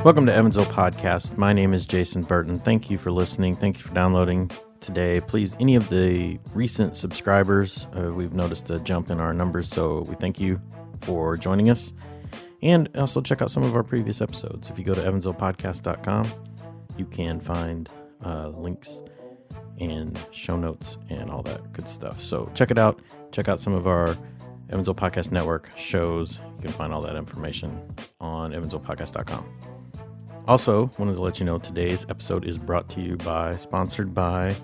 Welcome to Evansville Podcast. My name is Jason Burton. Thank you for listening. Thank you for downloading today. Please, any of the recent subscribers, we've noticed a jump in our numbers, so we thank you for joining us. And also check out some of our previous episodes. If you go to evansvillepodcast.com, you can find links and show notes and all that good stuff. So check it out. Check out some of our Evansville Podcast Network shows. You can find all that information on evansvillepodcast.com. Also, wanted to let you know today's episode is sponsored by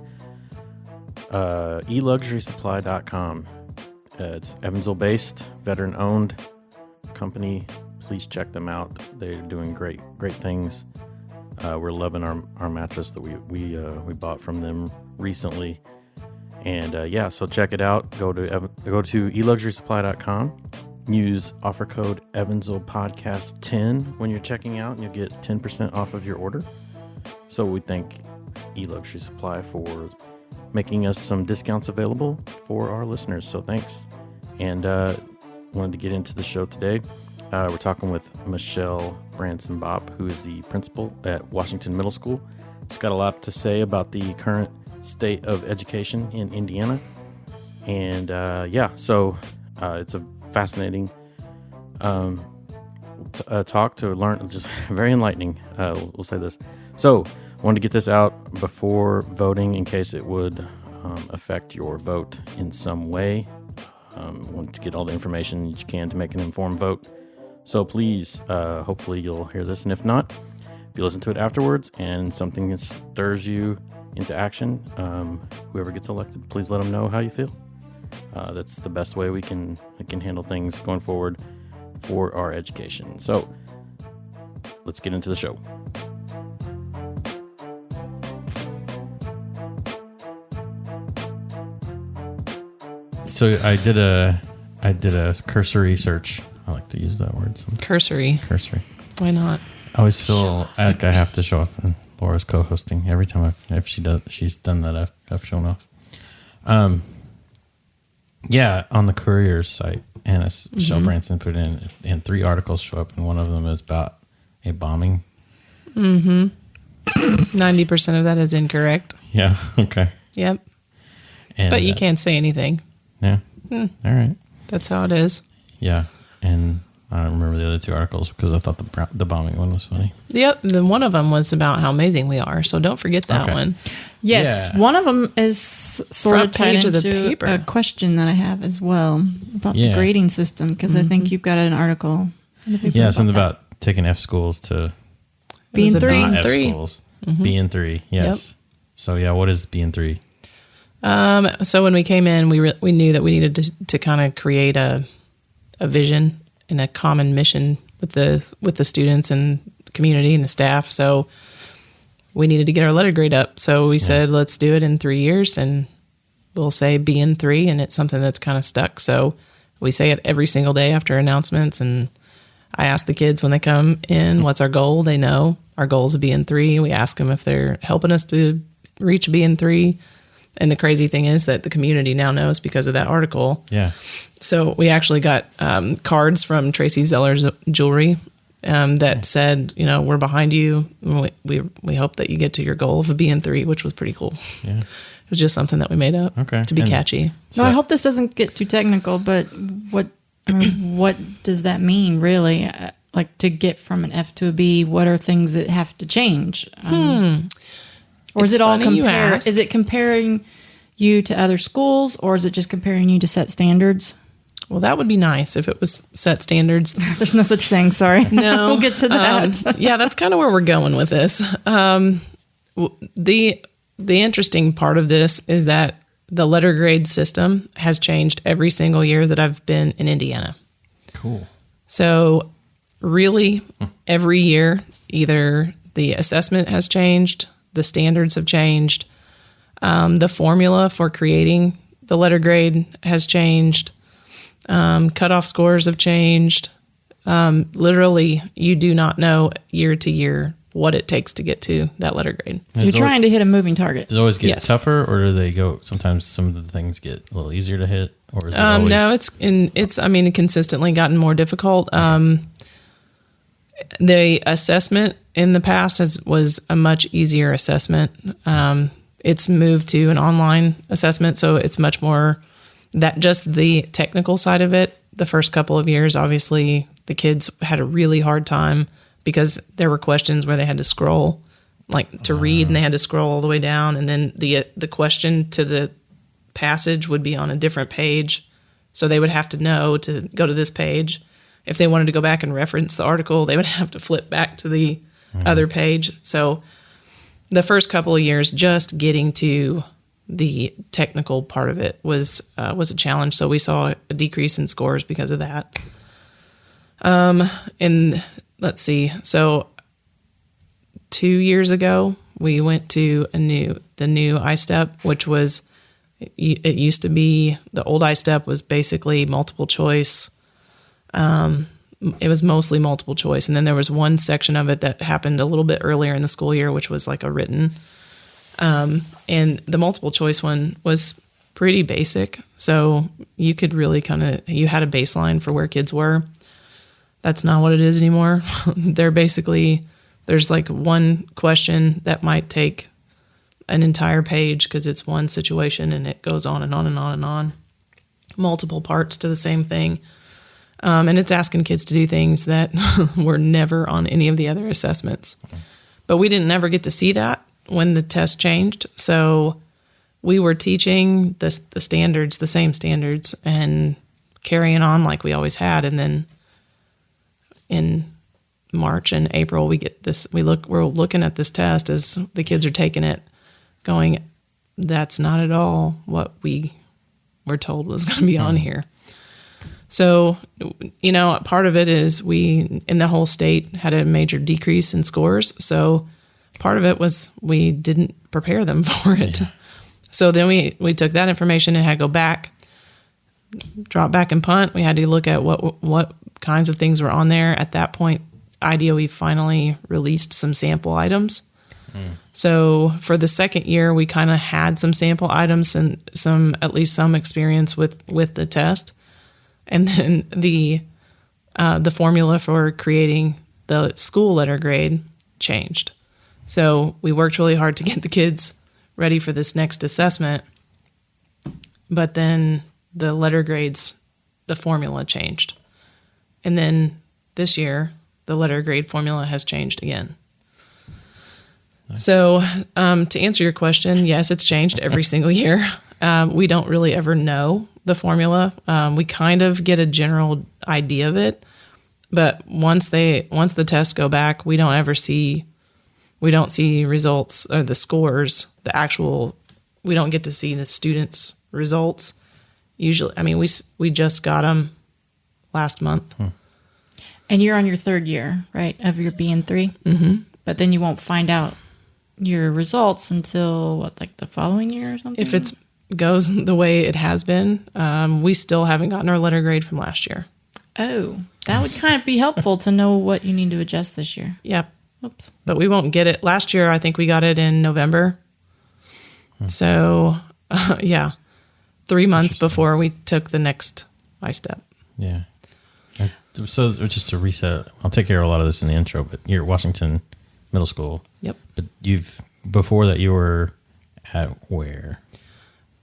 eluxurysupply.com. It's Evansville-based, veteran-owned company. Please check them out. They're doing great things. We're loving our mattress that we bought from them recently. And so check it out. Go to eluxurysupply.com. Use offer code EvansvillePodcast10 when you're checking out, and you'll get 10% off of your order. So we thank eLuxury Supply for making us some discounts available for our listeners. So thanks. And wanted to get into the show today. We're talking with Michele Branson-Bopp, who is the principal at Washington Middle School. She's got a lot to say about the current state of education in Indiana. And so it's a fascinating talk to learn, just very enlightening. We'll say this. So wanted to get this out before voting in case it would affect your vote in some way. Want to get all the information you can to make an informed vote. So please, hopefully you'll hear this. And if not, if you listen to it afterwards and something stirs you into action, whoever gets elected, please let them know how you feel. That's the best way we can handle things going forward for our education. So let's get into the show. So I did a cursory search. I like to use that word sometimes. Cursory. Why not? I always feel like I have to show off, and Laura's co-hosting every time she's done that. I've shown off. Yeah, on the Courier's site, and Michele Branson put in, and 3 articles show up, and one of them is about a bombing. 90% of that is incorrect. Yeah, okay. Yep. But you can't say anything. Yeah. All right. That's how it is. Yeah, and I don't remember the other 2 articles because I thought the bombing one was funny. The one of them was about how amazing we are, so don't forget that one. Yes, yeah. One of them is sort Front of tied page into a question that I have as well about the grading system, because I think you've got an article in the paper. Yeah, something about taking F schools to B and 3. Not F schools. B and 3, yes. Yep. So yeah, what is B and 3? So when we came in, we knew that we needed to kind of create a vision and a common mission with the students and the community and the staff. So we needed to get our letter grade up. So we said, let's do it in 3 years, and we'll say B in 3, and it's something that's kind of stuck. So we say it every single day after announcements, and I ask the kids when they come in, what's our goal? They know our goal is a B in 3. We ask them if they're helping us to reach a B in 3. And the crazy thing is that the community now knows because of that article. Yeah. So we actually got cards from Tracy Zeller's Jewelry that said, we're behind you. We hope that you get to your goal of a B in 3, which was pretty cool. Yeah. It was just something that we made up to be catchy. So I hope this doesn't get too technical, but what does that mean really? Like to get from an F to a B, what are things that have to change? Or is it all is it comparing you to other schools, or is it just comparing you to set standards? Well, that would be nice if it was set standards. There's no such thing. Sorry. No. We'll get to that. Yeah, that's kind of where we're going with this. The interesting part of this is that the letter grade system has changed every single year that I've been in Indiana. Cool. So really, every year, either the assessment has changed, the standards have changed, the formula for creating the letter grade has changed, cutoff scores have changed. Literally, you do not know year to year what it takes to get to that letter grade. So you're trying to hit a moving target. Does it always get tougher, or do they go? Sometimes some of the things get a little easier to hit, or is it always? No, it's consistently gotten more difficult. The assessment in the past was a much easier assessment. It's moved to an online assessment, so it's much more that just the technical side of it. The first couple of years, obviously, the kids had a really hard time because there were questions where they had to scroll, like to read, and they had to scroll all the way down, and then the question to the passage would be on a different page, so they would have to know to go to this page. If they wanted to go back and reference the article, they would have to flip back to the other page. So the first couple of years, just getting to the technical part of it was a challenge. So we saw a decrease in scores because of that. And let's see. So 2 years ago, we went to the new iStep, which was, it used to be, the old iStep was basically multiple choice. It was mostly multiple choice. And then there was one section of it that happened a little bit earlier in the school year, which was like a written. And the multiple choice one was pretty basic. So you could really you had a baseline for where kids were. That's not what it is anymore. There's like one question that might take an entire page because it's one situation and it goes on and on and on and on. Multiple parts to the same thing. And it's asking kids to do things that were never on any of the other assessments. But we didn't ever get to see that when the test changed. So we were teaching the standards, the same standards, and carrying on like we always had. And then in March and April, we get this. We're looking at this test as the kids are taking it, going, "That's not at all what we were told was going to be on here." So, part of it is we, in the whole state, had a major decrease in scores. So part of it was we didn't prepare them for it. Yeah. So then we took that information and had to go back, drop back and punt. We had to look at what kinds of things were on there. At that point, IDOE finally released some sample items. So for the second year, we kind of had some sample items and at least some experience with the test. And then the formula for creating the school letter grade changed. So we worked really hard to get the kids ready for this next assessment. But then the letter grades, the formula changed. And then this year, the letter grade formula has changed again. Nice. So to answer your question, yes, it's changed every single year. We don't really ever know the formula. We kind of get a general idea of it, but once the tests go back, we don't see results or the scores, we don't get to see the students' results. Usually, we just got them last month. And you're on your third year, right, of your BN3? Mm-hmm. But then you won't find out your results until, the following year or something? If it goes the way it has been, we still haven't gotten our letter grade from last year. Oh, that would kind of be helpful to know what you need to adjust this year. Yep. Oops. But we won't get it. Last year, I think we got it in November. So, 3 months before we took the next iStep. Yeah. So just to reset, I'll take care of a lot of this in the intro, but you're at Washington Middle School. Yep. But before that, you were at where?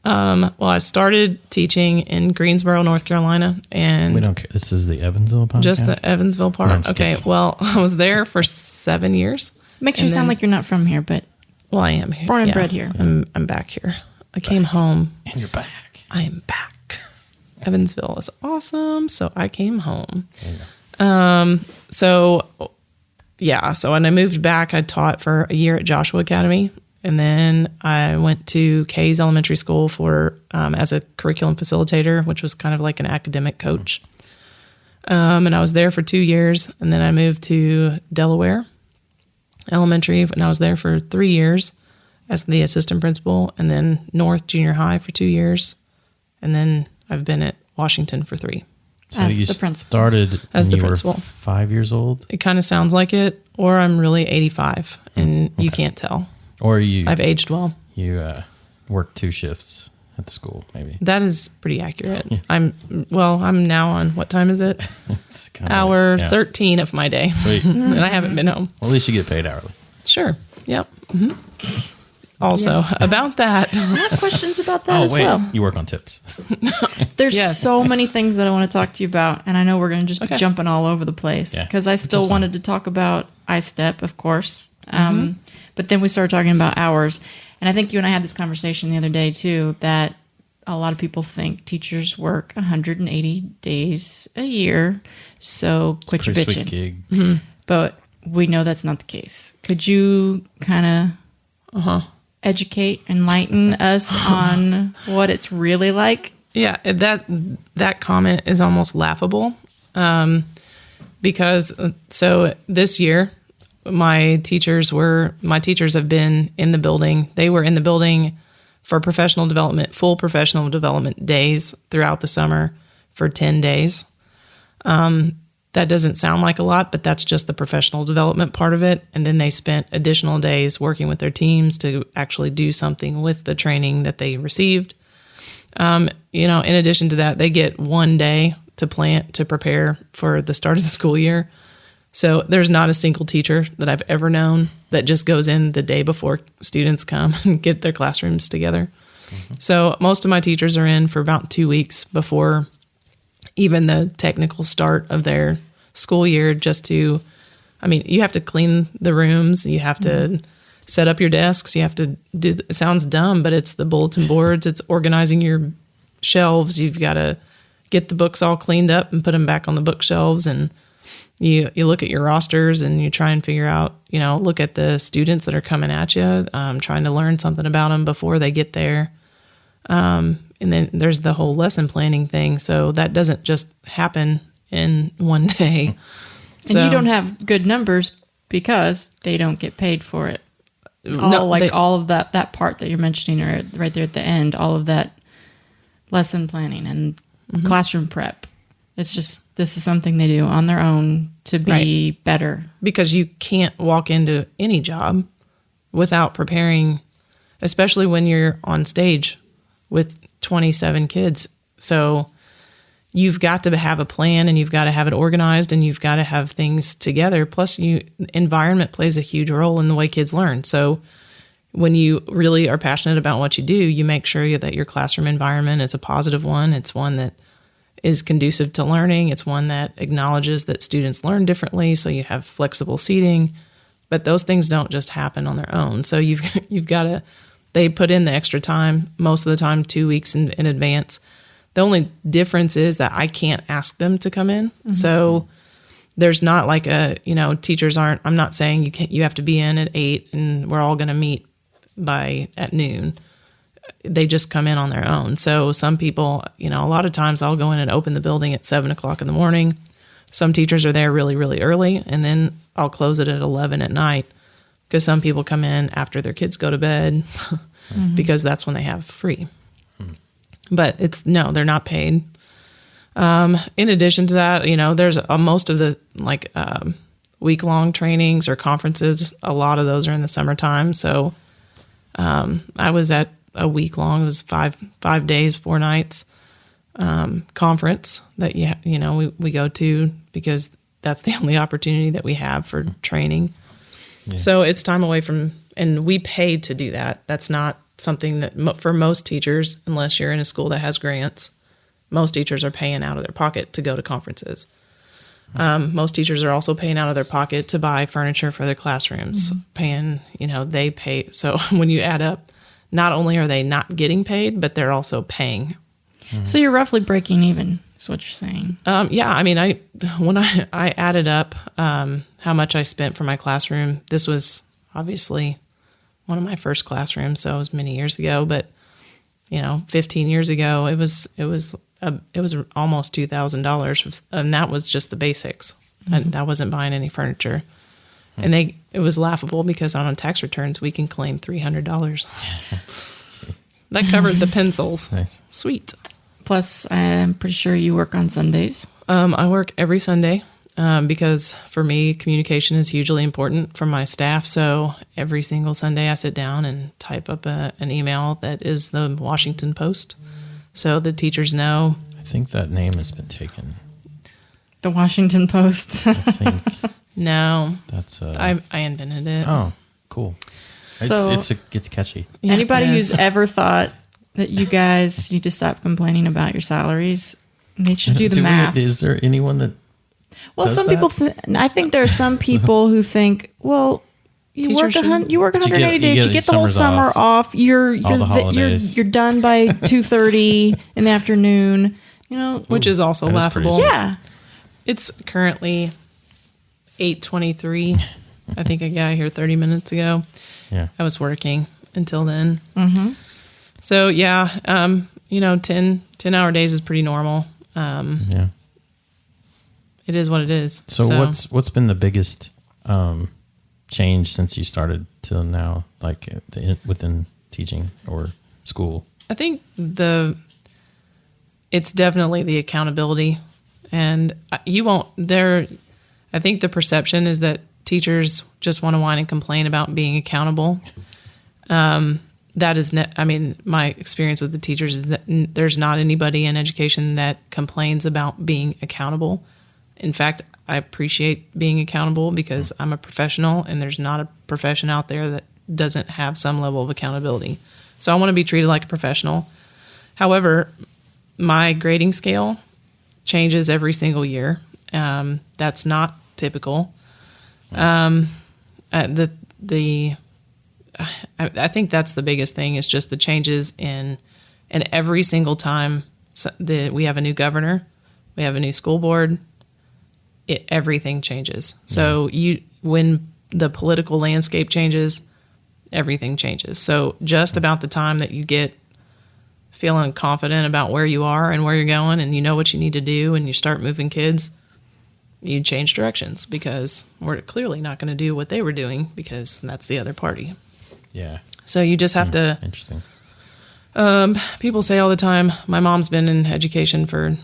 Well, I started teaching in Greensboro, North Carolina, and we don't care. This is the Evansville podcast? Just the Evansville part. No, okay. Well, I was there for 7 years. Makes you sound like you're not from here, but well, I am here. Born and bred here. I'm back here. I came home. And you're back. I am back. Evansville is awesome, so I came home. So when I moved back, I taught for a year at Joshua Academy. And then I went to Kay's Elementary School as a curriculum facilitator, which was kind of like an academic coach. And I was there for 2 years. And then I moved to Delaware Elementary, and I was there for 3 years as the assistant principal. And then North Junior High for 2 years. And then I've been at Washington for 3. So you started as the you principal. Were 5 years old? It kind of sounds like it, or I'm really 85, and you can't tell. Or I've aged well. You worked 2 shifts at the school, maybe. That is pretty accurate. Yeah. I'm now on, what time is it? It's kind Hour 13 of my day. Sweet. And I haven't been home. Well, at least you get paid hourly. Sure. Yep. Also, about that. I have questions about that as well. You work on tips. There's so many things that I want to talk to you about, and I know we're going to just be jumping all over the place because I still wanted to talk about iStep, of course. But then we started talking about hours, and I think you and I had this conversation the other day too, that a lot of people think teachers work 180 days a year, so quit your bitching. Gig. But we know that's not the case. Could you kind of educate, enlighten us on what it's really like? Yeah, that comment is almost laughable, because so this year my teachers have been in the building. They were in the building for professional development, full professional development days throughout the summer for 10 days. That doesn't sound like a lot, but that's just the professional development part of it. And then they spent additional days working with their teams to actually do something with the training that they received. In addition to that, they get 1 day to prepare for the start of the school year. So there's not a single teacher that I've ever known that just goes in the day before students come and get their classrooms together. So most of my teachers are in for about 2 weeks before even the technical start of their school year, you have to clean the rooms, you have to set up your desks, you have to it sounds dumb, but it's the bulletin boards, it's organizing your shelves, you've got to get the books all cleaned up and put them back on the bookshelves, and you look at your rosters and you try and figure out, look at the students that are coming at you, trying to learn something about them before they get there. And then there's the whole lesson planning thing. So that doesn't just happen in one day. And you don't have good numbers because they don't get paid for it. All of that part that you're mentioning right there at the end, all of that lesson planning and classroom prep. It's just, this is something they do on their own to be better. Because you can't walk into any job without preparing, especially when you're on stage with 27 kids. So you've got to have a plan, and you've got to have it organized, and you've got to have things together. Plus, environment plays a huge role in the way kids learn. So when you really are passionate about what you do, you make sure that your classroom environment is a positive one. It's one that is conducive to learning. It's one that acknowledges that students learn differently, so you have flexible seating. But those things don't just happen on their own. So you've got to. They put in the extra time, most of the time 2 weeks in advance. The only difference is that I can't ask them to come in. So there's not like teachers aren't, I'm not saying you have to be in at 8 and we're all going to meet at noon. They just come in on their own. So some people, a lot of times I'll go in and open the building at 7:00 in the morning. Some teachers are there really, really early, and then I'll close it at 11 at night. Because some people come in after their kids go to bed because that's when they have free. But they're not paid. In addition to that, there's most of the week-long trainings or conferences. A lot of those are in the summertime. So I was at a week-long, it was 5 days, 4 nights conference that we go to because that's the only opportunity that we have for training. Yeah. So it's time away from, and we pay to do that. That's not something that for most teachers, unless you're in a school that has grants, most teachers are paying out of their pocket to go to conferences. Most teachers are also paying out of their pocket to buy furniture for their classrooms, they pay. So when you add up, not only are they not getting paid, but they're also paying. So you're roughly breaking even, is what you're saying. When I added up how much I spent for my classroom, this was obviously one of my first classrooms, so it was many years ago. But 15 years ago, it was almost $2,000, and that was just the basics. And that wasn't buying any furniture. And it was laughable because on tax returns we can claim $300. That covered the pencils. Nice. Sweet. Plus, I'm pretty sure you work on Sundays. I work every Sunday. because for me, communication is hugely important for my staff. So every single Sunday I sit down and type up an email that is the Washington Post. So the teachers know. I think that name has been taken. The Washington Post. I think No. that's... I invented it. Oh, cool. So- It's catchy. Yeah, Anybody it who's is. ever thought that you guys need to stop complaining about your salaries, they should do the math. Is there anyone that... Well, does some that? people. I think there are some people who think, well, you Teachers work should- you work But you 180 get- you days. You get get the whole summers summer off. You're All the holidays. you're done by 2:30 in the afternoon. You know, Which is also that is pretty laughable. smart. yeah. It's currently 8:23. I think I got here 30 minutes ago. Yeah. I was working until then. Mm-hmm. So yeah, 10-hour days is pretty normal. Yeah. It is what it is. So what's been the biggest change since you started till now, like within teaching or school? I think it's definitely the accountability, and you won't there. I think the perception is that teachers just want to whine and complain about being accountable. That is, my experience with the teachers is that there's not anybody in education that complains about being accountable. In fact, I appreciate being accountable because I'm a professional, and there's not a profession out there that doesn't have some level of accountability. So I want to be treated like a professional. However, my grading scale changes every single year. That's not typical. I think that's the biggest thing is just the changes and every single time that we have a new governor, we have a new school board, everything changes. So when the political landscape changes, everything changes. So just about the time that you get feeling confident about where you are and where you're going and you know what you need to do and you start moving kids, you change directions because we're clearly not going to do what they were doing because that's the other party. Yeah. So you just have to. Interesting. People say all the time, my mom's been in education for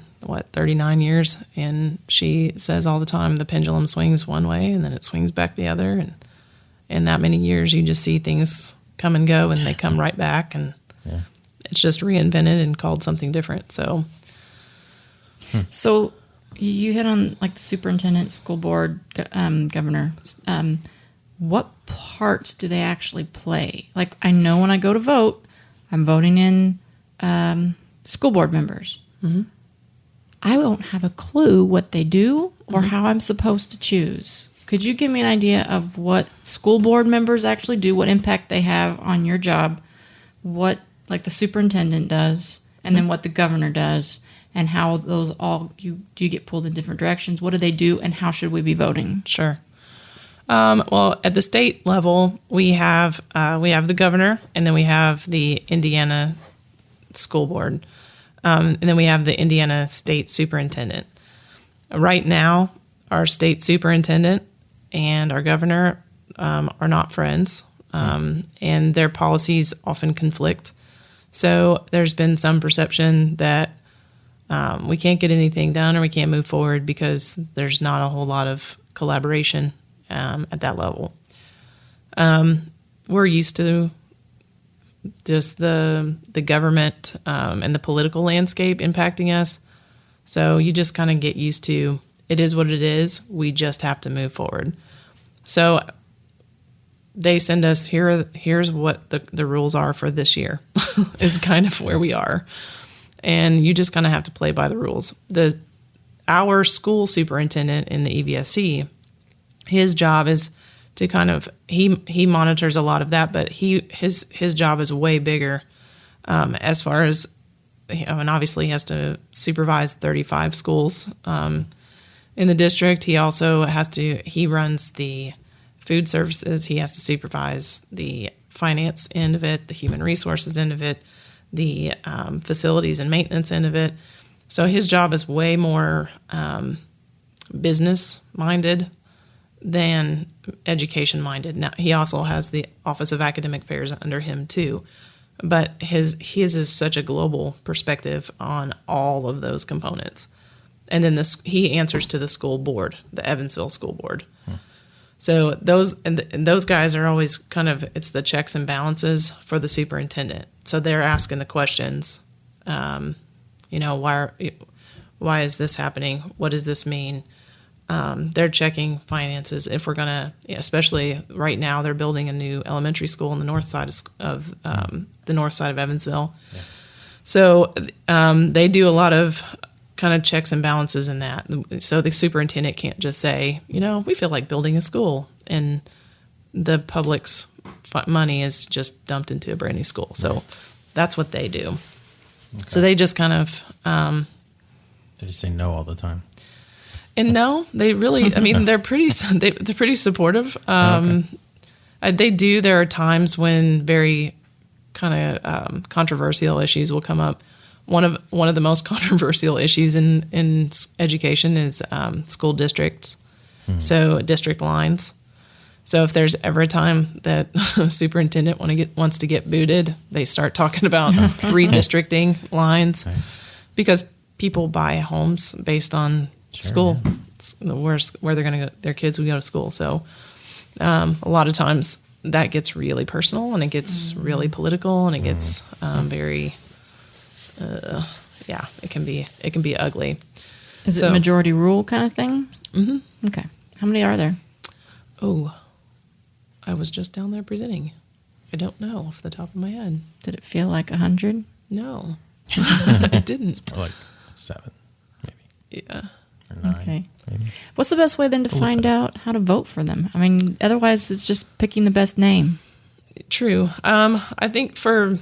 39 years, and she says all the time the pendulum swings one way and then it swings back the other, and in that many years you just see things come and go and they come right back, and it's just reinvented and called something different. So you hit on like the superintendent, school board, governor. What parts do they actually play? Like, I know when I go to vote, I'm voting in school board members. Mm-hmm. I don't have a clue what they do or how I'm supposed to choose. Could you give me an idea of what school board members actually do, what impact they have on your job, what like the superintendent does, and then what the governor does, and how those all do you get pulled in different directions? What do they do, and how should we be voting? Sure. Well, at the state level, we have the governor, and then we have the Indiana school board, and then we have the Indiana state superintendent. Right now, our state superintendent and our governor are not friends, and their policies often conflict. So there's been some perception that we can't get anything done or we can't move forward because there's not a whole lot of collaboration at that level. We're used to just the government and the political landscape impacting us. So you just kind of get used to it is what it is. We just have to move forward. So they send us here's what the rules are for this year is kind of where we are. And you just kind of have to play by the rules. Our school superintendent in the EVSC, his job is to kind of he monitors a lot of that, but his job is way bigger as far as, and obviously he has to supervise 35 schools in the district. He also he runs the food services. He has to supervise the finance end of it, the human resources end of it, the facilities and maintenance end of it. So his job is way more business minded than education minded. Now he also has the Office of Academic Affairs under him too, but his is such a global perspective on all of those components. And then he answers to the school board, the Evansville school board. So those guys are always kind of, it's the checks and balances for the superintendent. So they're asking the questions, why is this happening? What does this mean? They're checking finances. If we're gonna, especially right now, they're building a new elementary school on the north side of Evansville. Yeah. So they do a lot of kind of checks and balances in that. So the superintendent can't just say, we feel like building a school, and the public's money is just dumped into a brand new school. So that's what they do. Okay. So they just kind of they just say no all the time. And no, they really, they're pretty supportive. They do. There are times when very kind of controversial issues will come up. One of the most controversial issues in education is school districts, so district lines. So if there's ever a time that a superintendent wants to get booted, they start talking about redistricting lines. Nice. Because people buy homes based on school, where they're going to go, their kids would go to school. So a lot of times that gets really personal, and it gets really political, and it gets very. It can be ugly. Is it majority rule kind of thing? Mm-hmm. Okay. How many are there? Oh, I was just down there presenting. I don't know off the top of my head. Did it feel like 100? No, it didn't. It's more like 7, maybe. Yeah. Or 9. Okay. Maybe. What's the best way then to find out how to vote for them? Otherwise it's just picking the best name. True. I think for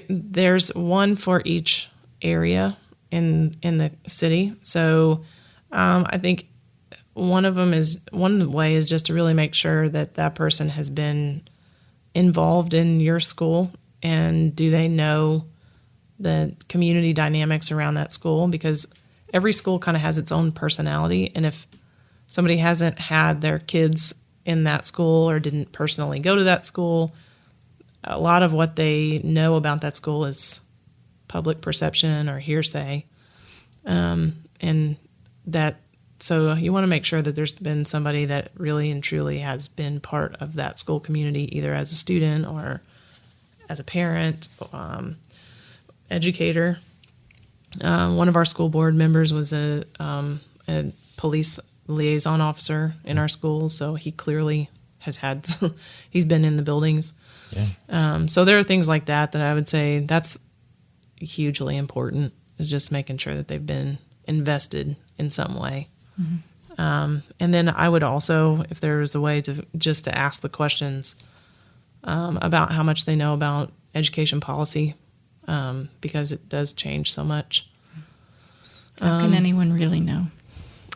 there's one for each area in the city. So I think one way is just to really make sure that person has been involved in your school, and do they know the community dynamics around that school? Because every school kind of has its own personality, and if somebody hasn't had their kids in that school or didn't personally go to that school, a lot of what they know about that school is public perception or hearsay. So you want to make sure that there's been somebody that really and truly has been part of that school community, either as a student or as a parent, educator. One of our school board members was a police liaison officer in our school, so he clearly he's been in the buildings. Yeah. So there are things like that I would say that's hugely important, is just making sure that they've been invested in some way. Mm-hmm. And then I would also, if there was a way to ask the questions about how much they know about education policy, because it does change so much. How can anyone really know?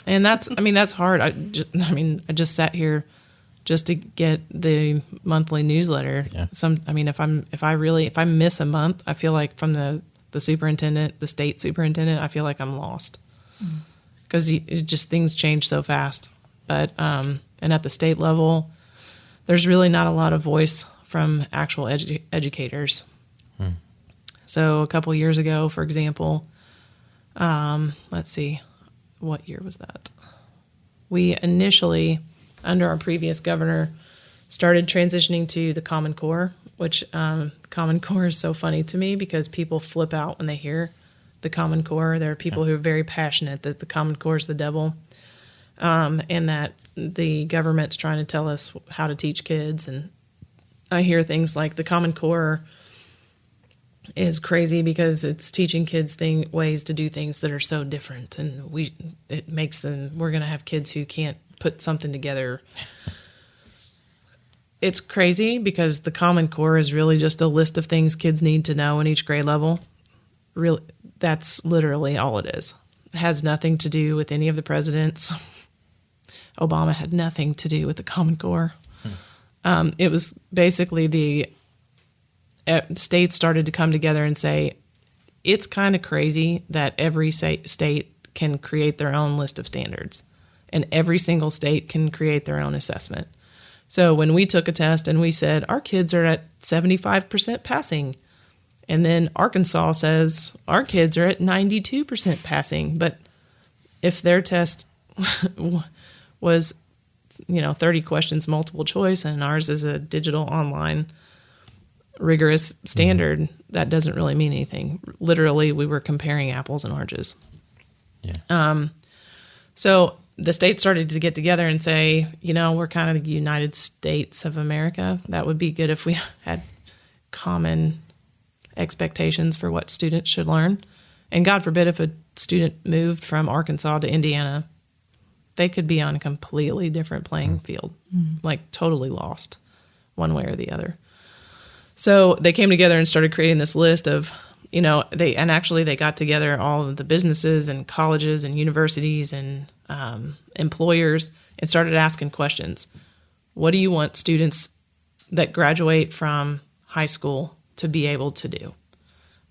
And that's hard. I just sat here just to get the monthly newsletter. Yeah. If I miss a month, I feel like from the superintendent, the state superintendent, I feel like I'm lost, because things change so fast. But and at the state level, there's really not a lot of voice from actual educators. So a couple years ago, for example, let's see, what year was that? We initially, under our previous governor, started transitioning to the Common Core, which Common Core is so funny to me because people flip out when they hear the Common Core. There are people who are very passionate that the Common Core is the devil, and that the government's trying to tell us how to teach kids. And I hear things like the Common Core is crazy because it's teaching kids ways to do things that are so different, and we're going to have kids who can't put something together. It's crazy because the Common Core is really just a list of things kids need to know in each grade level. Really, that's literally all it is. It has nothing to do with any of the presidents. Obama had nothing to do with the Common Core. It was basically the states started to come together and say, it's kind of crazy that every state can create their own list of standards, and every single state can create their own assessment. So when we took a test and we said, our kids are at 75% passing, and then Arkansas says, our kids are at 92% passing, but if their test was, 30 questions multiple choice, and ours is a digital online rigorous standard, that doesn't really mean anything. Literally, we were comparing apples and oranges. Yeah. So the states started to get together and say, we're kind of the United States of America. That would be good if we had common expectations for what students should learn. And God forbid if a student moved from Arkansas to Indiana, they could be on a completely different playing field, like totally lost one way or the other. So they came together and started creating this list of, they got together all of the businesses and colleges and universities and employers and started asking questions. What do you want students that graduate from high school to be able to do?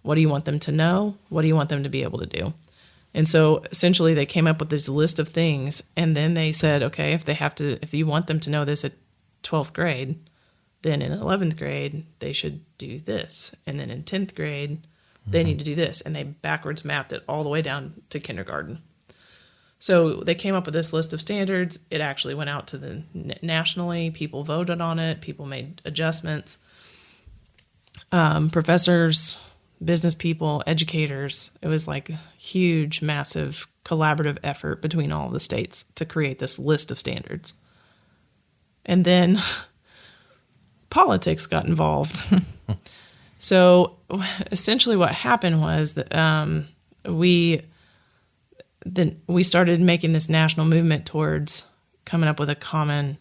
What do you want them to know? What do you want them to be able to do? And so essentially they came up with this list of things, and then they said, okay, if you want them to know this at 12th grade, then in 11th grade, they should do this. And then in 10th grade, they need to do this. And they backwards mapped it all the way down to kindergarten. So they came up with this list of standards. It actually went out to the nationally. People voted on it. People made adjustments. Professors, business people, educators. It was like a huge, massive collaborative effort between all of the states to create this list of standards. And then politics got involved. So essentially what happened was that we started making this national movement towards coming up with a common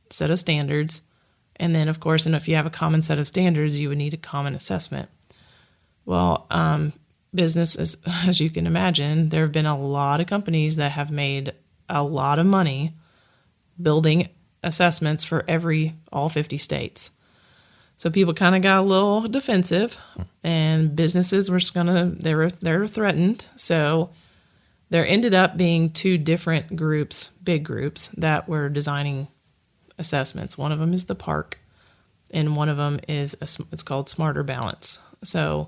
set of standards. And then, of course, if you have a common set of standards, you would need a common assessment. Well, business, as you can imagine, there have been a lot of companies that have made a lot of money building assessments for all 50 states. So people kind of got a little defensive, and businesses were they were threatened. So there ended up being two different groups, big groups, that were designing assessments. One of them is the Park, and one of them is it's called Smarter Balance. So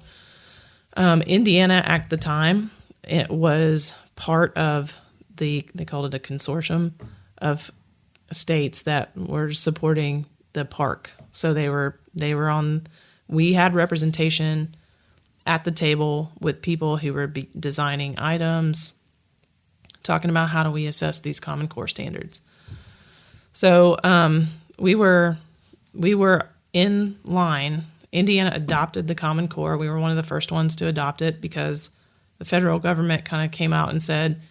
Indiana at the time, it was part of they called it a consortium of states that were supporting the Park. So we had representation at the table with people who were designing items, talking about how do we assess these Common Core standards. So we were in line. Indiana adopted the Common Core. We were one of the first ones to adopt it because the federal government kind of came out and said,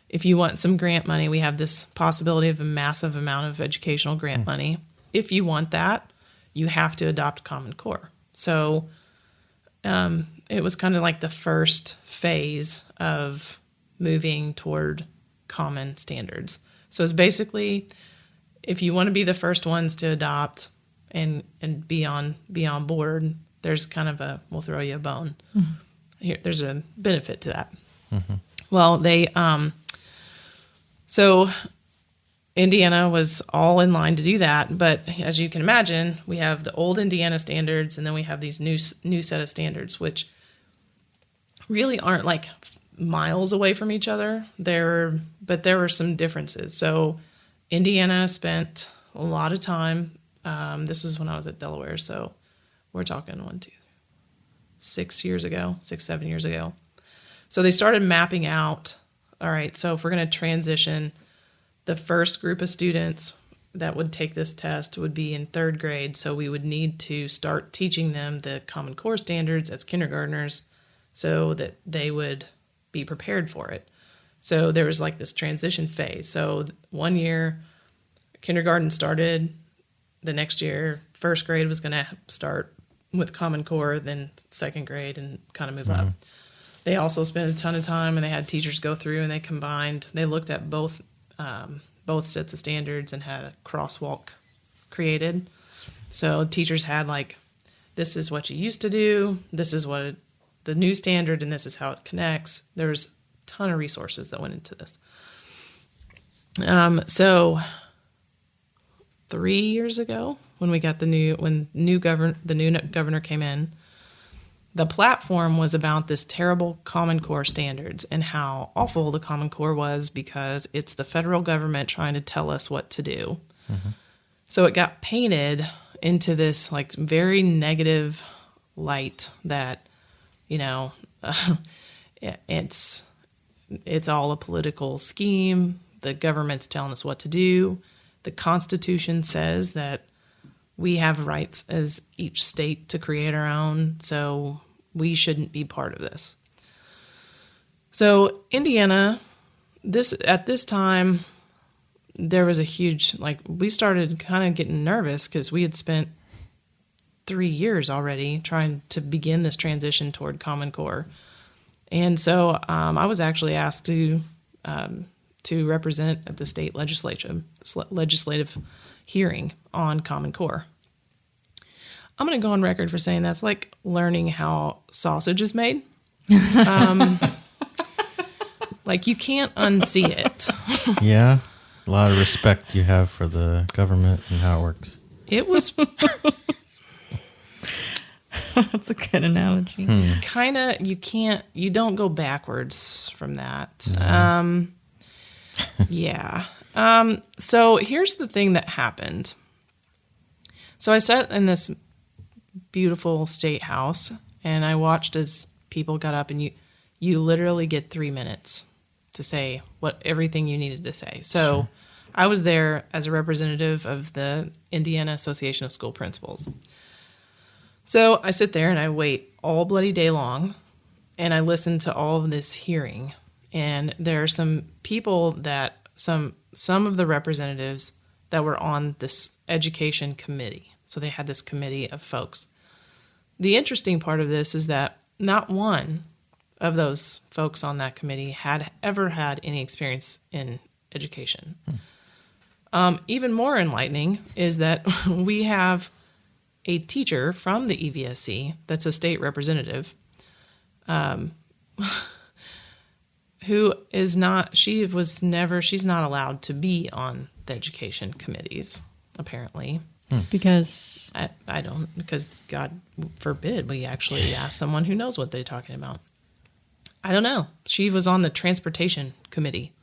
if you want some grant money, we have this possibility of a massive amount of educational grant money. If you want that, you have to adopt Common Core. So it was kind of like the first phase of moving toward common standards. So it's basically, if you want to be the first ones to adopt and be on board, there's kind of we'll throw you a bone. Here, there's a benefit to that. Well, so Indiana was all in line to do that, but as you can imagine, we have the old Indiana standards, and then we have these new set of standards, which really aren't like miles away from each other. But there were some differences. So Indiana spent a lot of time. This was when I was at Delaware, so we're talking 7 years ago. So they started mapping out, all right, so if we're going to transition, the first group of students that would take this test would be in 3rd grade, so we would need to start teaching them the Common Core standards as kindergartners so that they would be prepared for it. So there was like this transition phase. So 1 year, kindergarten started. The next year, 1st grade was going to start with Common Core, then 2nd grade, and kind of move up. They also spent a ton of time, and they had teachers go through, and they looked at both sets of standards and had a crosswalk created. So teachers had like, this is what you used to do, this is what the new standard, and this is how it connects. There's a ton of resources that went into this. So 3 years ago, when we got the new governor came in, the platform was about this terrible Common Core standards and how awful the Common Core was because it's the federal government trying to tell us what to do. So it got painted into this like very negative light that, it's all a political scheme. The government's telling us what to do. The Constitution says that we have rights as each state to create our own, so we shouldn't be part of this. So Indiana, at this time, there was a huge, we started kind of getting nervous because we had spent 3 years already trying to begin this transition toward Common Core. And so I was actually asked to represent at the state legislative hearing on Common Core. I'm going to go on record for saying that's like learning how sausage is made. You can't unsee it. Yeah. A lot of respect you have for the government and how it works. It was That's a good analogy. kind of, you don't go backwards from that. Yeah. So here's the thing that happened. So I sat in this beautiful state house and I watched as people got up, and you literally get 3 minutes to say everything you needed to say. So sure. I was there as a representative of the Indiana Association of School Principals. So I sit there and I wait all bloody day long, and I listen to all of this hearing. And there are some people that some of the representatives that were on this education committee. So they had this committee of folks. The interesting part of this is that not one of those folks on that committee had ever had any experience in education. Even more enlightening is that we have a teacher from the EVSC that's a state representative who is not, she's not allowed to be on the education committees, apparently. Because? Because God forbid we actually ask someone who knows what they're talking about. I don't know. She was on the transportation committee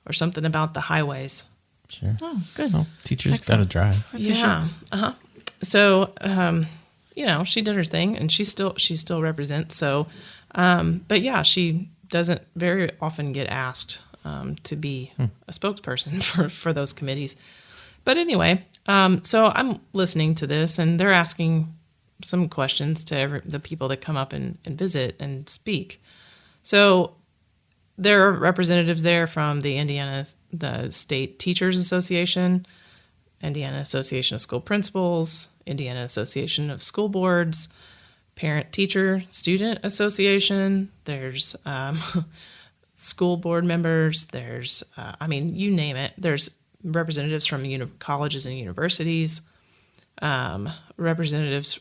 or something about the highways. Sure. Oh, good. Well, teachers got to drive. Yeah. Uh-huh. So, she did her thing, and she still represents. So, but yeah, she doesn't very often get asked to be a spokesperson for those committees. But anyway, so I'm listening to this, and they're asking some questions to the people that come up and visit and speak. So there are representatives there from the State Teachers Association, Indiana Association of School Principals, Indiana Association of School Boards, Parent Teacher Student Association. There's school board members. There's, you name it. There's representatives from colleges and universities, representatives,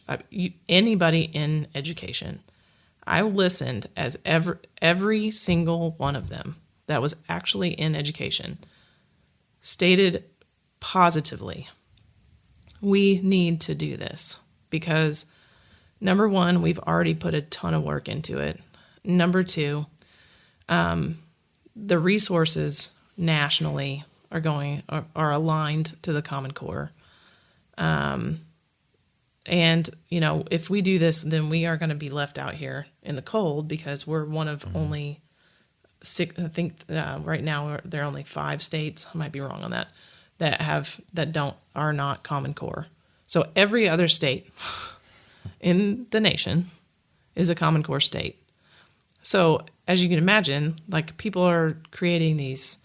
anybody in education. I listened as every single one of them that was actually in education stated positively, we need to do this because, number one, we've already put a ton of work into it. Number two, the resources nationally are aligned to the Common Core. And, if we do this, then we are going to be left out here in the cold because we're one of only 6, I think right now there are only 5 states, I might be wrong on that, are not Common Core. So every other state in the nation is a Common Core state. So as you can imagine, people are creating these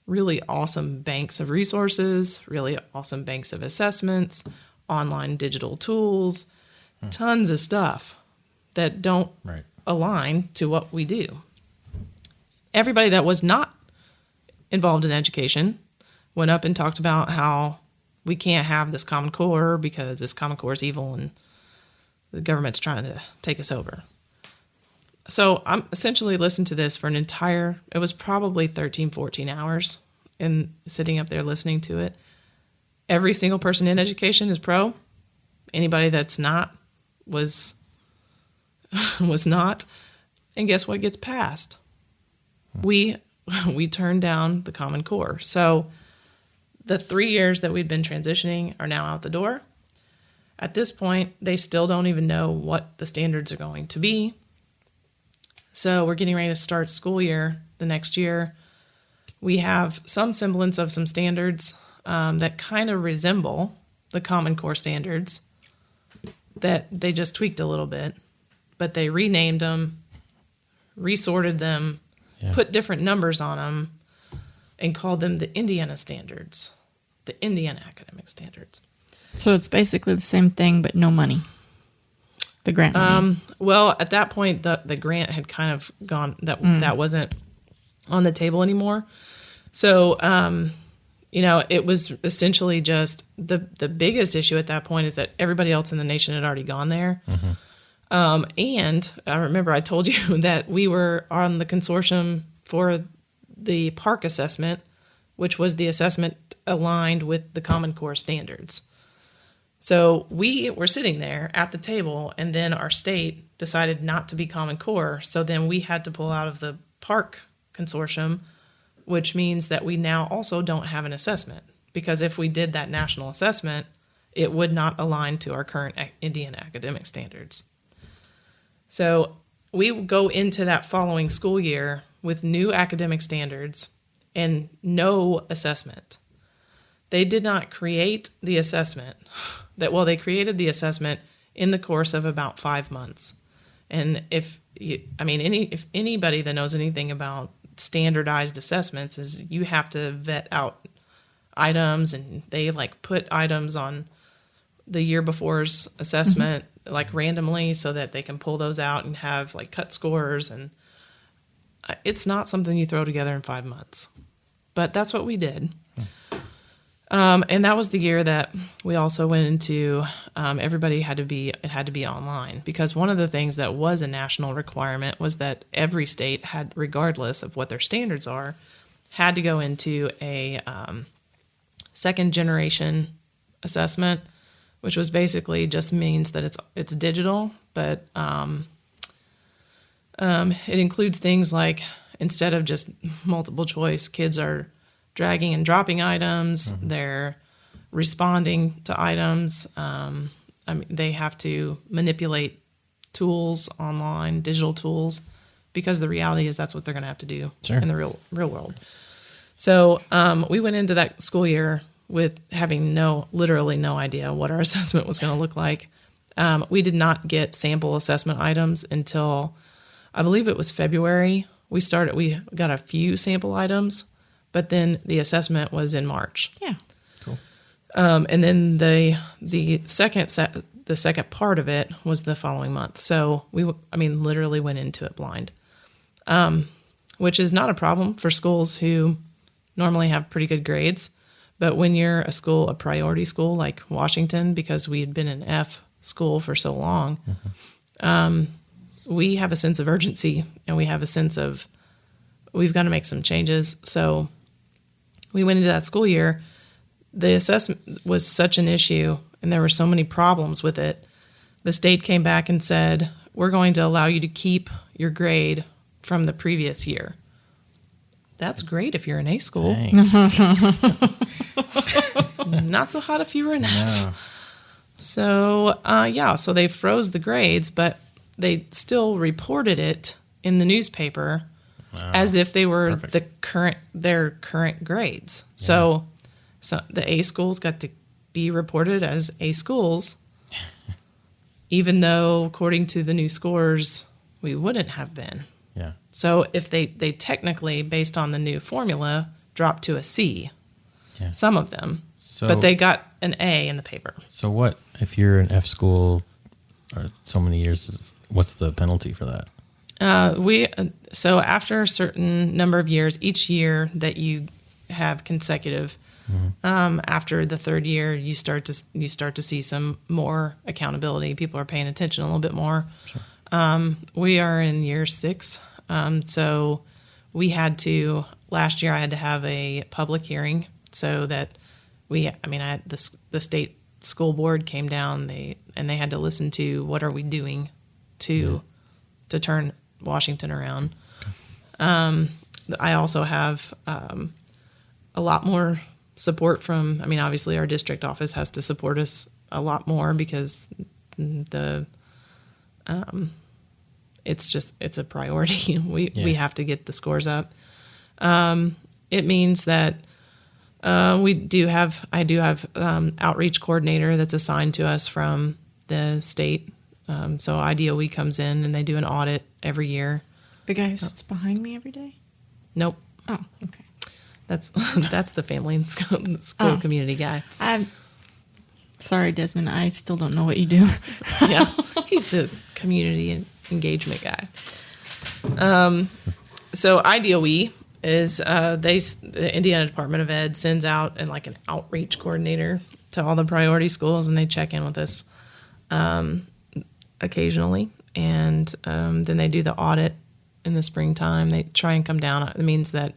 really awesome banks of resources, really awesome banks of assessments, online digital tools, tons of stuff that don't align to what we do. Everybody that was not involved in education went up and talked about how we can't have this Common Core because this Common Core is evil and the government's trying to take us over. So I'm essentially listening to this for it was probably 13, 14 hours and sitting up there listening to it. Every single person in education is pro. Anybody that's not was was not. And guess what gets passed? We turned down the Common Core. So the 3 years that we'd been transitioning are now out the door. At this point, they still don't even know what the standards are going to be. So we're getting ready to start school year the next year. We have some semblance of some standards that kind of resemble the Common Core standards that they just tweaked a little bit, but they renamed them, resorted them, put different numbers on them, and called them the Indiana standards, the Indiana academic standards. So it's basically the same thing, but no money. The grant money. Well, at that point, the grant had kind of gone, that wasn't on the table anymore. So, it was essentially just the biggest issue at that point is that everybody else in the nation had already gone there. Mm-hmm. And I remember I told you that we were on the consortium for the park assessment, which was the assessment aligned with the Common Core standards. So we were sitting there at the table, and then our state decided not to be Common Core. So then we had to pull out of the park consortium, which means that we now also don't have an assessment. Because if we did that national assessment, it would not align to our current Indian academic standards. So we go into that following school year with new academic standards and no assessment. They did not create the assessment. They created the assessment in the course of about 5 months. And if anybody that knows anything about standardized assessments is you have to vet out items, and they put items on the year before's assessment randomly so that they can pull those out and have cut scores. And it's not something you throw together in 5 months, but that's what we did. And that was the year that we also went into, it had to be online, because one of the things that was a national requirement was that every state had, regardless of what their standards are, had to go into a second generation assessment, which was basically just means that it's digital, but it includes things like, instead of just multiple choice, kids are dragging and dropping items. Mm-hmm. They're responding to items. They have to manipulate tools online, digital tools, because the reality is that's what they're going to have to do in the real world. So we went into that school year with having literally no idea what our assessment was going to look like. We did not get sample assessment items until, I believe it was February. We got a few sample items, but then the assessment was in March. Yeah. Cool. And then the second part of it was the following month. So we literally went into it blind, which is not a problem for schools who normally have pretty good grades. But when you're a priority school like Washington, because we had been an F school for so long, we have a sense of urgency, and we have a sense of we've got to make some changes. So we went into that school year. The assessment was such an issue, and there were so many problems with it. The state came back and said, we're going to allow you to keep your grade from the previous year. That's great if you're an A school. Not so hot if you were an F. No. So, so they froze the grades, but they still reported it in the newspaper as if they were their current grades. Yeah. So the A schools got to be reported as A schools, even though according to the new scores, we wouldn't have been. Yeah. So if they technically, based on the new formula, dropped to a C, some of them, but they got an A in the paper. So what, if you're an F school or so many years, what's the penalty for that? So after a certain number of years, each year that you have consecutive, after the third year, you start to see some more accountability. People are paying attention a little bit more. Sure. We are in year 6. So we had to, last year I had to have a public hearing so that the state school board came down, they had to listen to what are we doing to to turn Washington around. I also have a lot more support from, I mean, obviously our district office has to support us a lot more because it's a priority. We have to get the scores up. It means that I do have outreach coordinator that's assigned to us from the state. So IDOE comes in and they do an audit every year. The guy who sits behind me every day? Nope. Oh, okay. That's the family and school community guy. I'm sorry, Desmond. I still don't know what you do. Yeah, he's the community engagement guy. So IDOE is the Indiana Department of Ed sends out an outreach coordinator to all the priority schools, and they check in with us occasionally, and then they do the audit in the springtime. They try and come down. It means that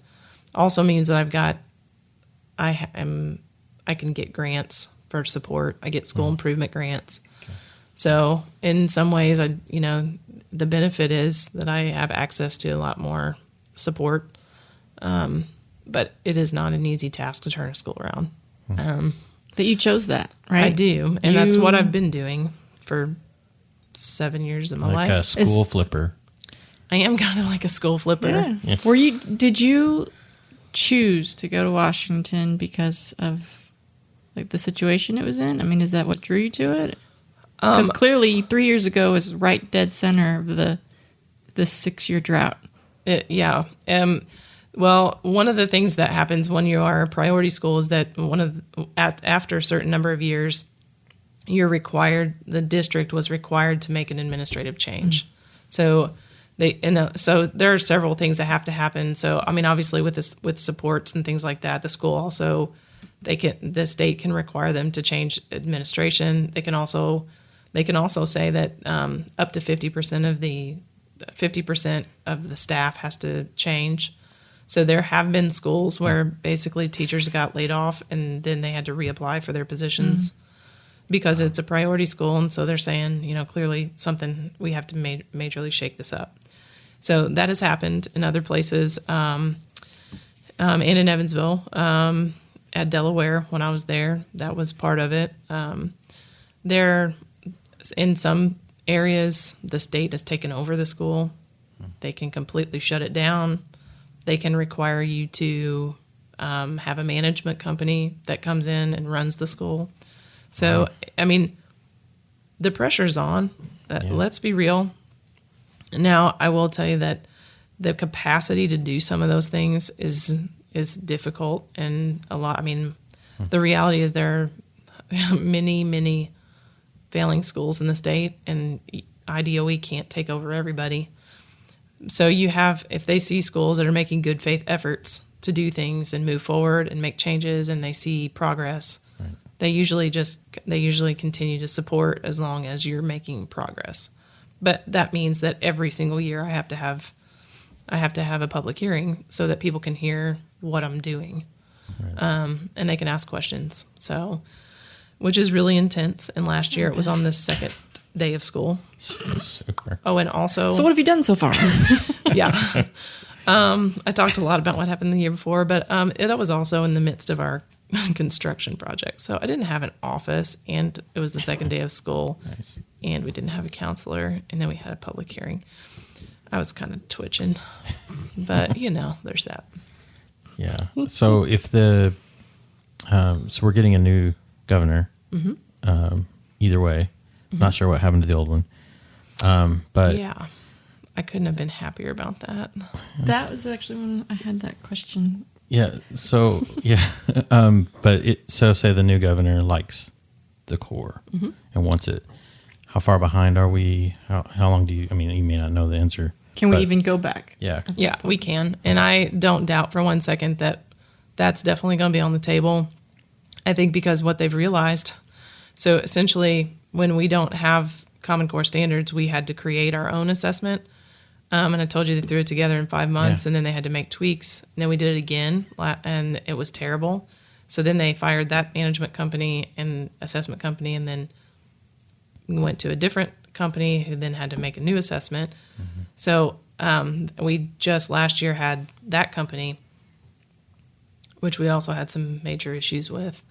I can get grants for support. I get school improvement grants. Okay. So in some ways, the benefit is that I have access to a lot more support. But it is not an easy task to turn a school around. But you chose that, right? I do, and that's what I've been doing for 7 years of my life. Like a school flipper. I am kind of like a school flipper. Yeah. Did you choose to go to Washington because of the situation it was in? I mean, is that what drew you to it? Because clearly 3 years ago was right dead center of the 6-year drought. Yeah. Well, one of the things that happens when you are a priority school is that after a certain number of years, the district was required to make an administrative change. So so there are several things that have to happen. So I mean, obviously with supports and things like that, the school also the state can require them to change administration. They can also say that up to 50% of the staff has to change. So there have been schools where basically teachers got laid off and then they had to reapply for their positions because it's a priority school. And so they're saying, clearly we have to majorly shake this up. So that has happened in other places, and in Evansville, at Delaware when I was there, that was part of it. In some areas, the state has taken over the school. They can completely shut it down. They can require you to have a management company that comes in and runs the school. So, I mean, the pressure's on. Let's be real. Now, I will tell you that the capacity to do some of those things is difficult and a lot. I mean, the reality is there are many, many failing schools in the state, and IDOE can't take over everybody. So if they see schools that are making good faith efforts to do things and move forward and make changes, and they see progress, they usually continue to support as long as you're making progress. But that means that every single year I have to have a public hearing so that people can hear what I'm doing, and they can ask questions. So, which is really intense. And last year it was on the second day of school. Super. Oh, and also. So what have you done so far? Yeah. I talked a lot about what happened the year before, but that was also in the midst of our construction project. So I didn't have an office, and it was the second day of school. Nice. And we didn't have a counselor, and then we had a public hearing. I was kind of twitching, but there's that. Yeah. So if so we're getting a new governor. Either way, not sure what happened to the old one. But yeah, I couldn't have been happier about that. That was actually when I had that question. Yeah. So say the new governor likes the core and wants it. How far behind are we? How long do you? I mean, you may not know the answer. Can we even go back? Yeah. Yeah, we can. And I don't doubt for 1 second that that's definitely going to be on the table. I think because what they've realized. So essentially, when we don't have Common Core standards, we had to create our own assessment. And I told you they threw it together in 5 months, and then they had to make tweaks. And then we did it again, and it was terrible. So then they fired that management company and assessment company, and then we went to a different company who then had to make a new assessment. So we just last year had that company, which we also had some major issues with.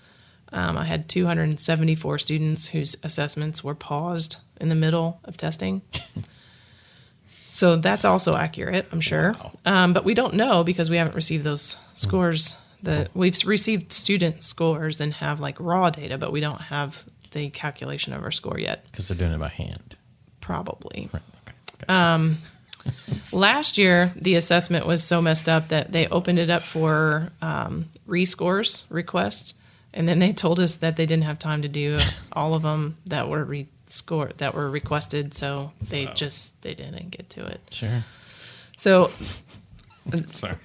I had 274 students whose assessments were paused in the middle of testing. So that's also accurate, I'm sure. Wow. But we don't know because we haven't received those scores. We've received student scores and have like raw data, but we don't have the calculation of our score yet. Because they're doing it by hand. Probably. Right. Okay. Gotcha. Last year, the assessment was so messed up that they opened it up for rescores requests, and then they told us that they didn't have time to do all of them that were requested, so they didn't get to it. Sure. So sorry,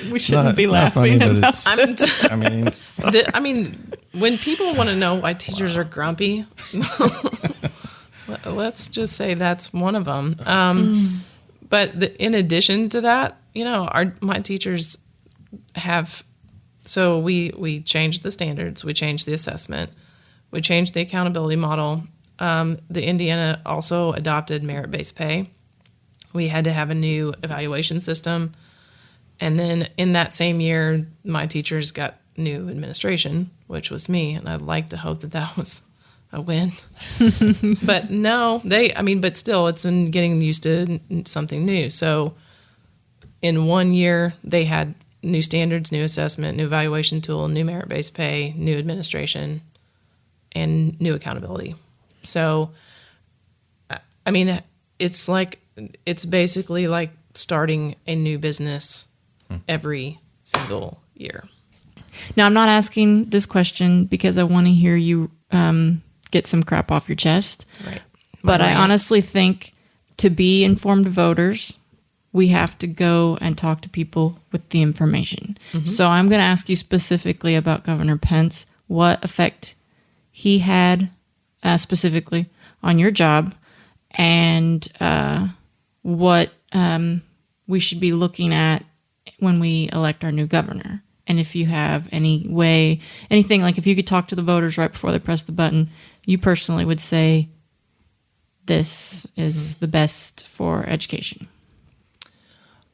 we shouldn't be laughing about. I mean, when people want to know why teachers are grumpy, let's just say that's one of them. But in addition to that, my teachers have. So we changed the standards, we changed the assessment, we changed the accountability model. The Indiana also adopted merit-based pay. We had to have a new evaluation system. And then in that same year, my teachers got new administration, which was me. And I'd like to hope that was a win. But no, but still, it's been getting used to something new. So in 1 year, they had new standards, new assessment, new evaluation tool, new merit-based pay, new administration, and new accountability. So, I mean, it's basically like starting a new business every single year. Now, I'm not asking this question because I want to hear you get some crap off your chest. Right. But I honestly think to be informed voters, we have to go and talk to people with the information. Mm-hmm. So I'm going to ask you specifically about Governor Pence, what effect he had specifically on your job, and what we should be looking at when we elect our new governor. And if you have anything, like if you could talk to the voters right before they press the button, you personally would say this is the best for education.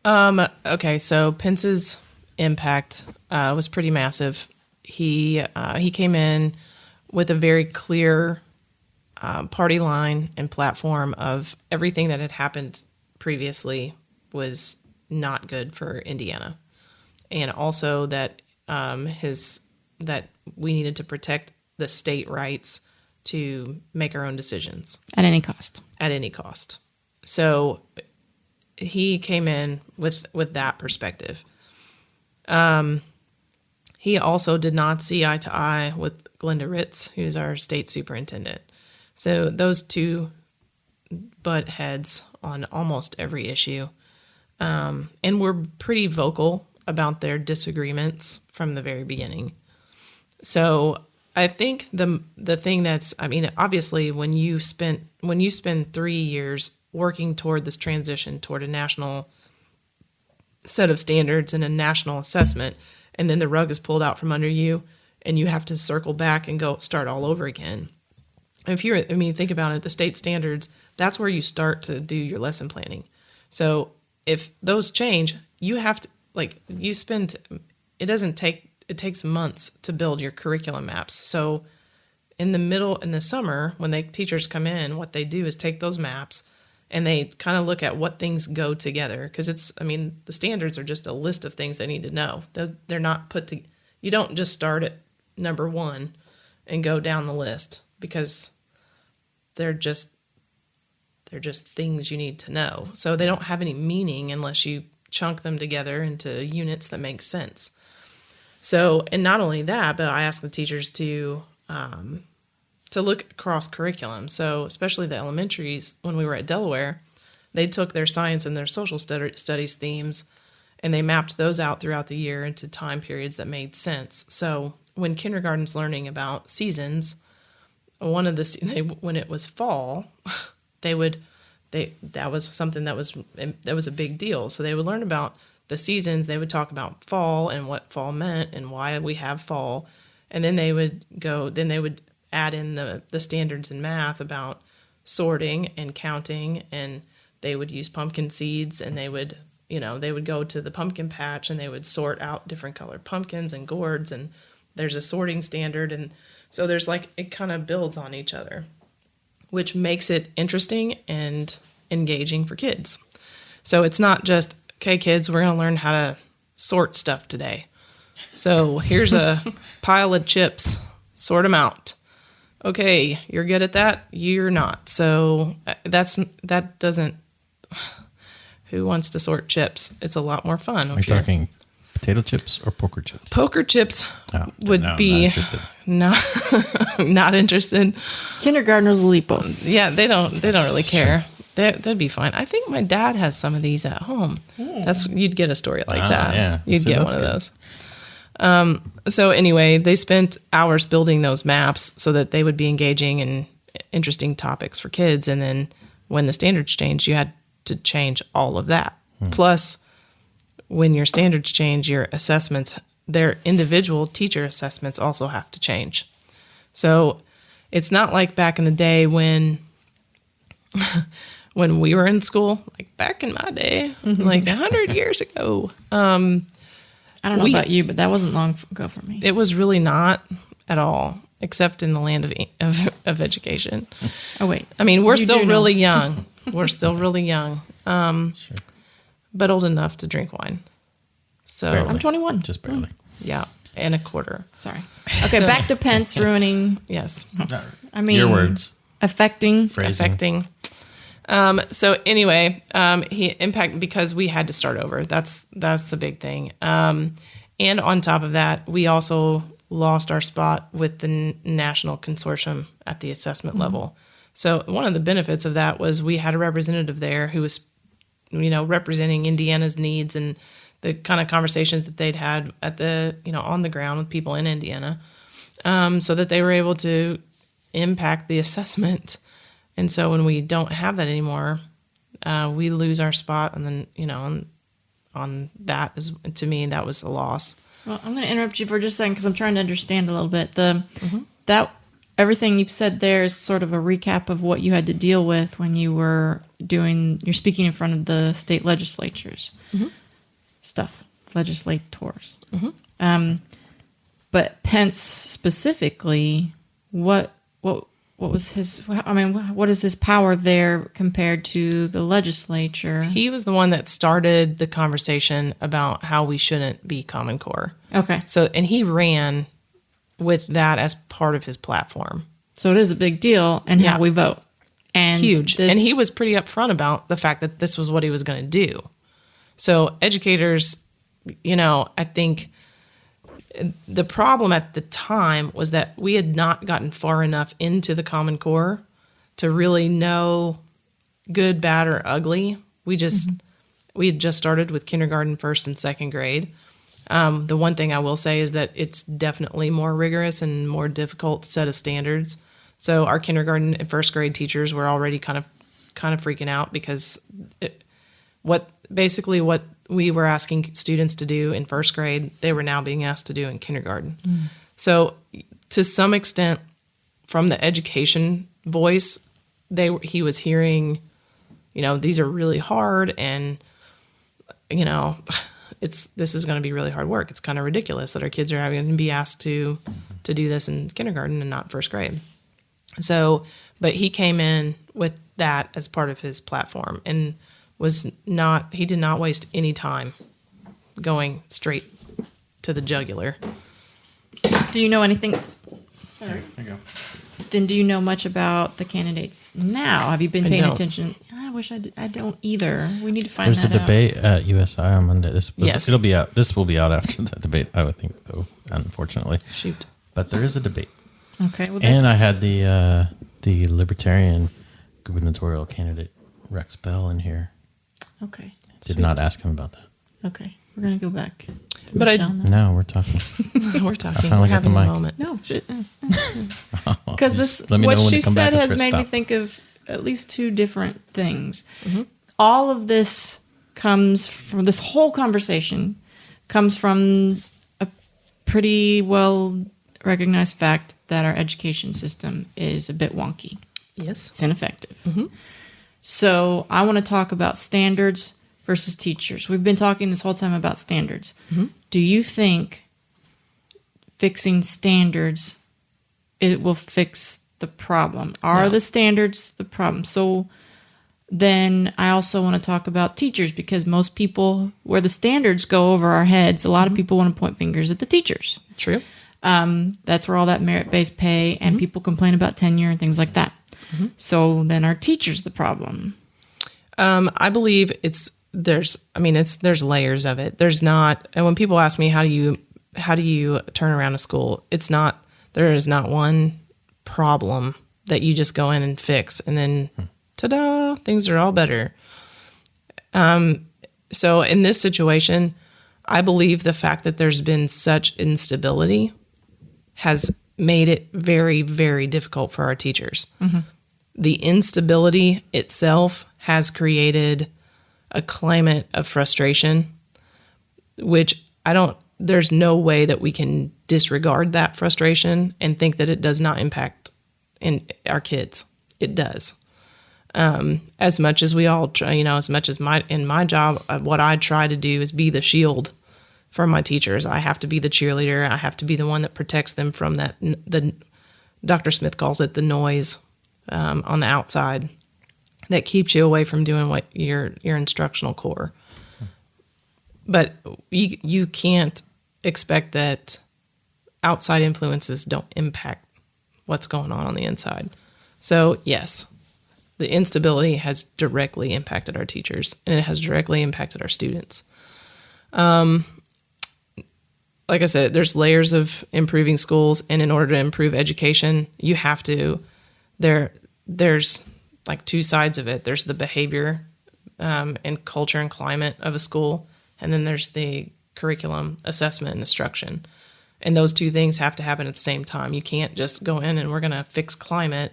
Okay, so Pence's impact was pretty massive. He came in with a very clear party line and platform of everything that had happened previously was not good for Indiana, and also that that we needed to protect the state rights to make our own decisions at any cost. At any cost. So he came in with that perspective. He also did not see eye to eye with Glenda Ritz, who's our state superintendent. So those two butt heads on almost every issue. And were pretty vocal about their disagreements from the very beginning. So I think the thing that's, obviously when you spend 3 years working toward this transition toward a national set of standards and a national assessment, and then the rug is pulled out from under you and you have to circle back and go start all over again. If think about it, the state standards, that's where you start to do your lesson planning. So if those change, you have to, it takes months to build your curriculum maps. So in the summer, when teachers come in, what they do is take those maps and they kind of look at what things go together. Because the standards are just a list of things they need to know. They're not you don't just start at number 1 and go down the list, because they're just things you need to know. So they don't have any meaning unless you chunk them together into units that make sense. So, and not only that, but I ask the teachers to look across curriculum. So especially the elementaries, when we were at Delaware, they took their science and their social studies themes and they mapped those out throughout the year into time periods that made sense. So when kindergarten's learning about seasons, when it was fall, that was something that was a big deal. So they would learn about the seasons. They would talk about fall and what fall meant and why we have fall. And then they would add in the standards in math about sorting and counting and they would use pumpkin seeds, and they would go to the pumpkin patch and they would sort out different colored pumpkins and gourds, and there's a sorting standard. And so there's it kind of builds on each other, which makes it interesting and engaging for kids. So it's not just, okay, kids, we're going to learn how to sort stuff today. So here's a pile of chips, sort them out. Okay, you're good at that? You're not. So that doesn't, who wants to sort chips? It's a lot more fun. Are you talking potato chips or poker chips? Poker chips would be not interested. Not interested. Kindergartners will eat both. Yeah, they don't really care. That'd be fine. I think my dad has some of these at home. You'd get a story like that. Yeah. You'd get one of those. So anyway, they spent hours building those maps so that they would be engaging and interesting topics for kids. And then when the standards changed, you had to change all of that. Plus, when your standards change, your assessments, their individual teacher assessments also have to change. So it's not like back in the day when we were in school, like back in my day, like 100 years ago. I don't know about you, but that wasn't long ago for me. It was really not at all, except in the land of education. Oh, wait. I mean, we're still really young. We're still really young, Sure. but old enough to drink wine. So Barely. I'm 21. Just barely. yeah, and a quarter. Sorry. Okay, back to Pence ruining. Yes, I mean, Your words. Affecting. Phrasing. So anyway, he impacted because we had to start over. That's the big thing. And on top of that, we also lost our spot with the national consortium at the assessment level. So one of the benefits of that was we had a representative there who was, representing Indiana's needs and the kind of conversations that they'd had at the, on the ground with people in Indiana, so that they were able to impact the assessment. And so when we don't have that anymore, we lose our spot. And then, on that is, to me, that was a loss. Well, I'm going to interrupt you for just a second because I'm trying to understand a little bit. That everything you've said there is sort of a recap of what you had to deal with when you were you're speaking in front of the state legislatures legislators. But Pence specifically, what was his, what is his power there compared to the legislature? He was the one that started the conversation about how we shouldn't be Common Core. Okay. So, and he ran with that as part of his platform. So it is a big deal in how we vote. And huge. And he was pretty upfront about the fact that this was what he was going to do. So educators, I think the problem at the time was that we had not gotten far enough into the Common Core to really know good, bad, or ugly. We had just started with kindergarten, first and second grade. The one thing I will say is that it's definitely more rigorous and more difficult set of standards. So our kindergarten and first grade teachers were already kind of freaking out because what we were asking students to do in first grade, they were now being asked to do in kindergarten. So to some extent, from the education voice, he was hearing, these are really hard, and this is going to be really hard work. It's kind of ridiculous that our kids are having to be asked to do this in kindergarten and not first grade. So, but he came in with that as part of his platform and he did not waste any time going straight to the jugular. Do you know anything? Sorry. There you go. Then do you know much about the candidates now? Have you been paying attention? I wish I did. I don't either. We need to find There's that out. There's a debate at USI on Monday. Yes. It'll be out. This will be out after that debate, I would think, though, unfortunately. Shoot. But there is a debate. Okay. Well, and I had the Libertarian gubernatorial candidate, Rex Bell, in here. Okay. Did not ask him about that. Okay. We're going to go back. But No, we're talking. We're talking. I finally We're got the having a mic. moment. No. Because What she said has made me think of at least two different things. All of this comes from, this whole conversation comes from a pretty well recognized fact that our education system is a bit wonky. Yes. It's ineffective. So I want to talk about standards versus teachers. We've been talking this whole time about standards. Do you think fixing standards, it will fix the problem? Are the standards the problem? So then I also want to talk about teachers, because most people, where the standards go over our heads, a lot of people want to point fingers at the teachers. True. That's where all that merit-based pay and people complain about tenure and things like that. So then are teachers the problem? I believe there's layers of it. There's not, and when people ask me, how do you turn around a school? There is not one problem that you just go in and fix and then ta-da, things are all better. So in this situation, I believe the fact that there's been such instability has made it very, very difficult for our teachers. The instability itself has created a climate of frustration, which there's no way that we can disregard that frustration and think that it does not impact in our kids. It does. As much as we all try, as much as in my job, what I try to do is be the shield for my teachers. I have to be the cheerleader. I have to be the one that protects them from the Dr. Smith calls it the noise on the outside that keeps you away from doing what your instructional core. But you can't expect that outside influences don't impact what's going on the inside. So yes, the instability has directly impacted our teachers, and it has directly impacted our students. Like I said, there's layers of improving schools, and in order to improve education, you have to, there's like two sides of it. There's the behavior and culture and climate of a school, and then there's the curriculum, assessment, and instruction. And those two things have to happen at the same time. You can't just go in and we're going to fix climate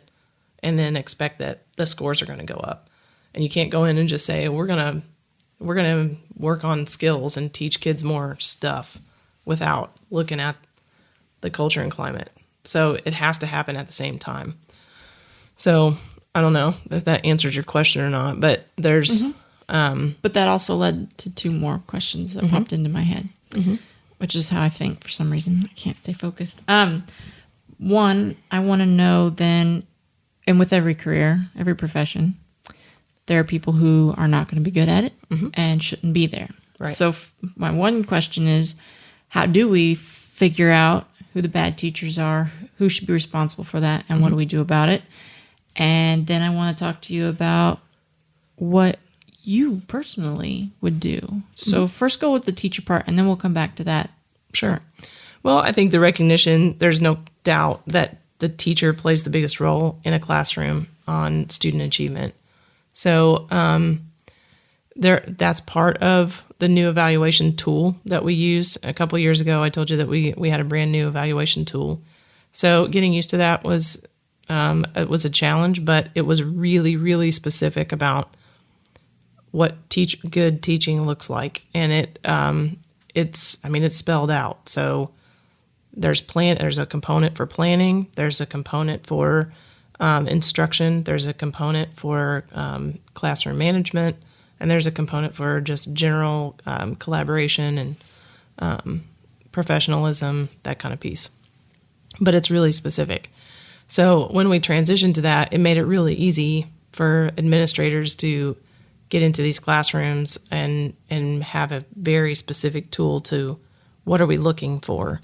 and then expect that the scores are going to go up. And you can't go in and just say, we're going to work on skills and teach kids more stuff without looking at the culture and climate. So it has to happen at the same time. So I don't know if that answers your question or not, but there's... But that also led to two more questions that popped into my head, which is how I think for some reason. I can't stay focused. One, I want to know then, and with every career, every profession, there are people who are not going to be good at it and shouldn't be there. Right. So my one question is, how do we figure out who the bad teachers are, who should be responsible for that, and what do we do about it? And then I want to talk to you about what you personally would do. So first go with the teacher part, and then we'll come back to that. Sure. Well, I think the recognition, there's no doubt that the teacher plays the biggest role in a classroom on student achievement. So that's part of the new evaluation tool that we used. A couple years ago, I told you that we had a brand new evaluation tool. So getting used to that was a challenge, but it was really, really specific about what good teaching looks like. And it's spelled out. So there's a component for planning, there's a component for instruction, there's a component for classroom management, and there's a component for just general collaboration and professionalism, that kind of piece. But it's really specific. So when we transitioned to that, it made it really easy for administrators to get into these classrooms and have a very specific tool to what are we looking for.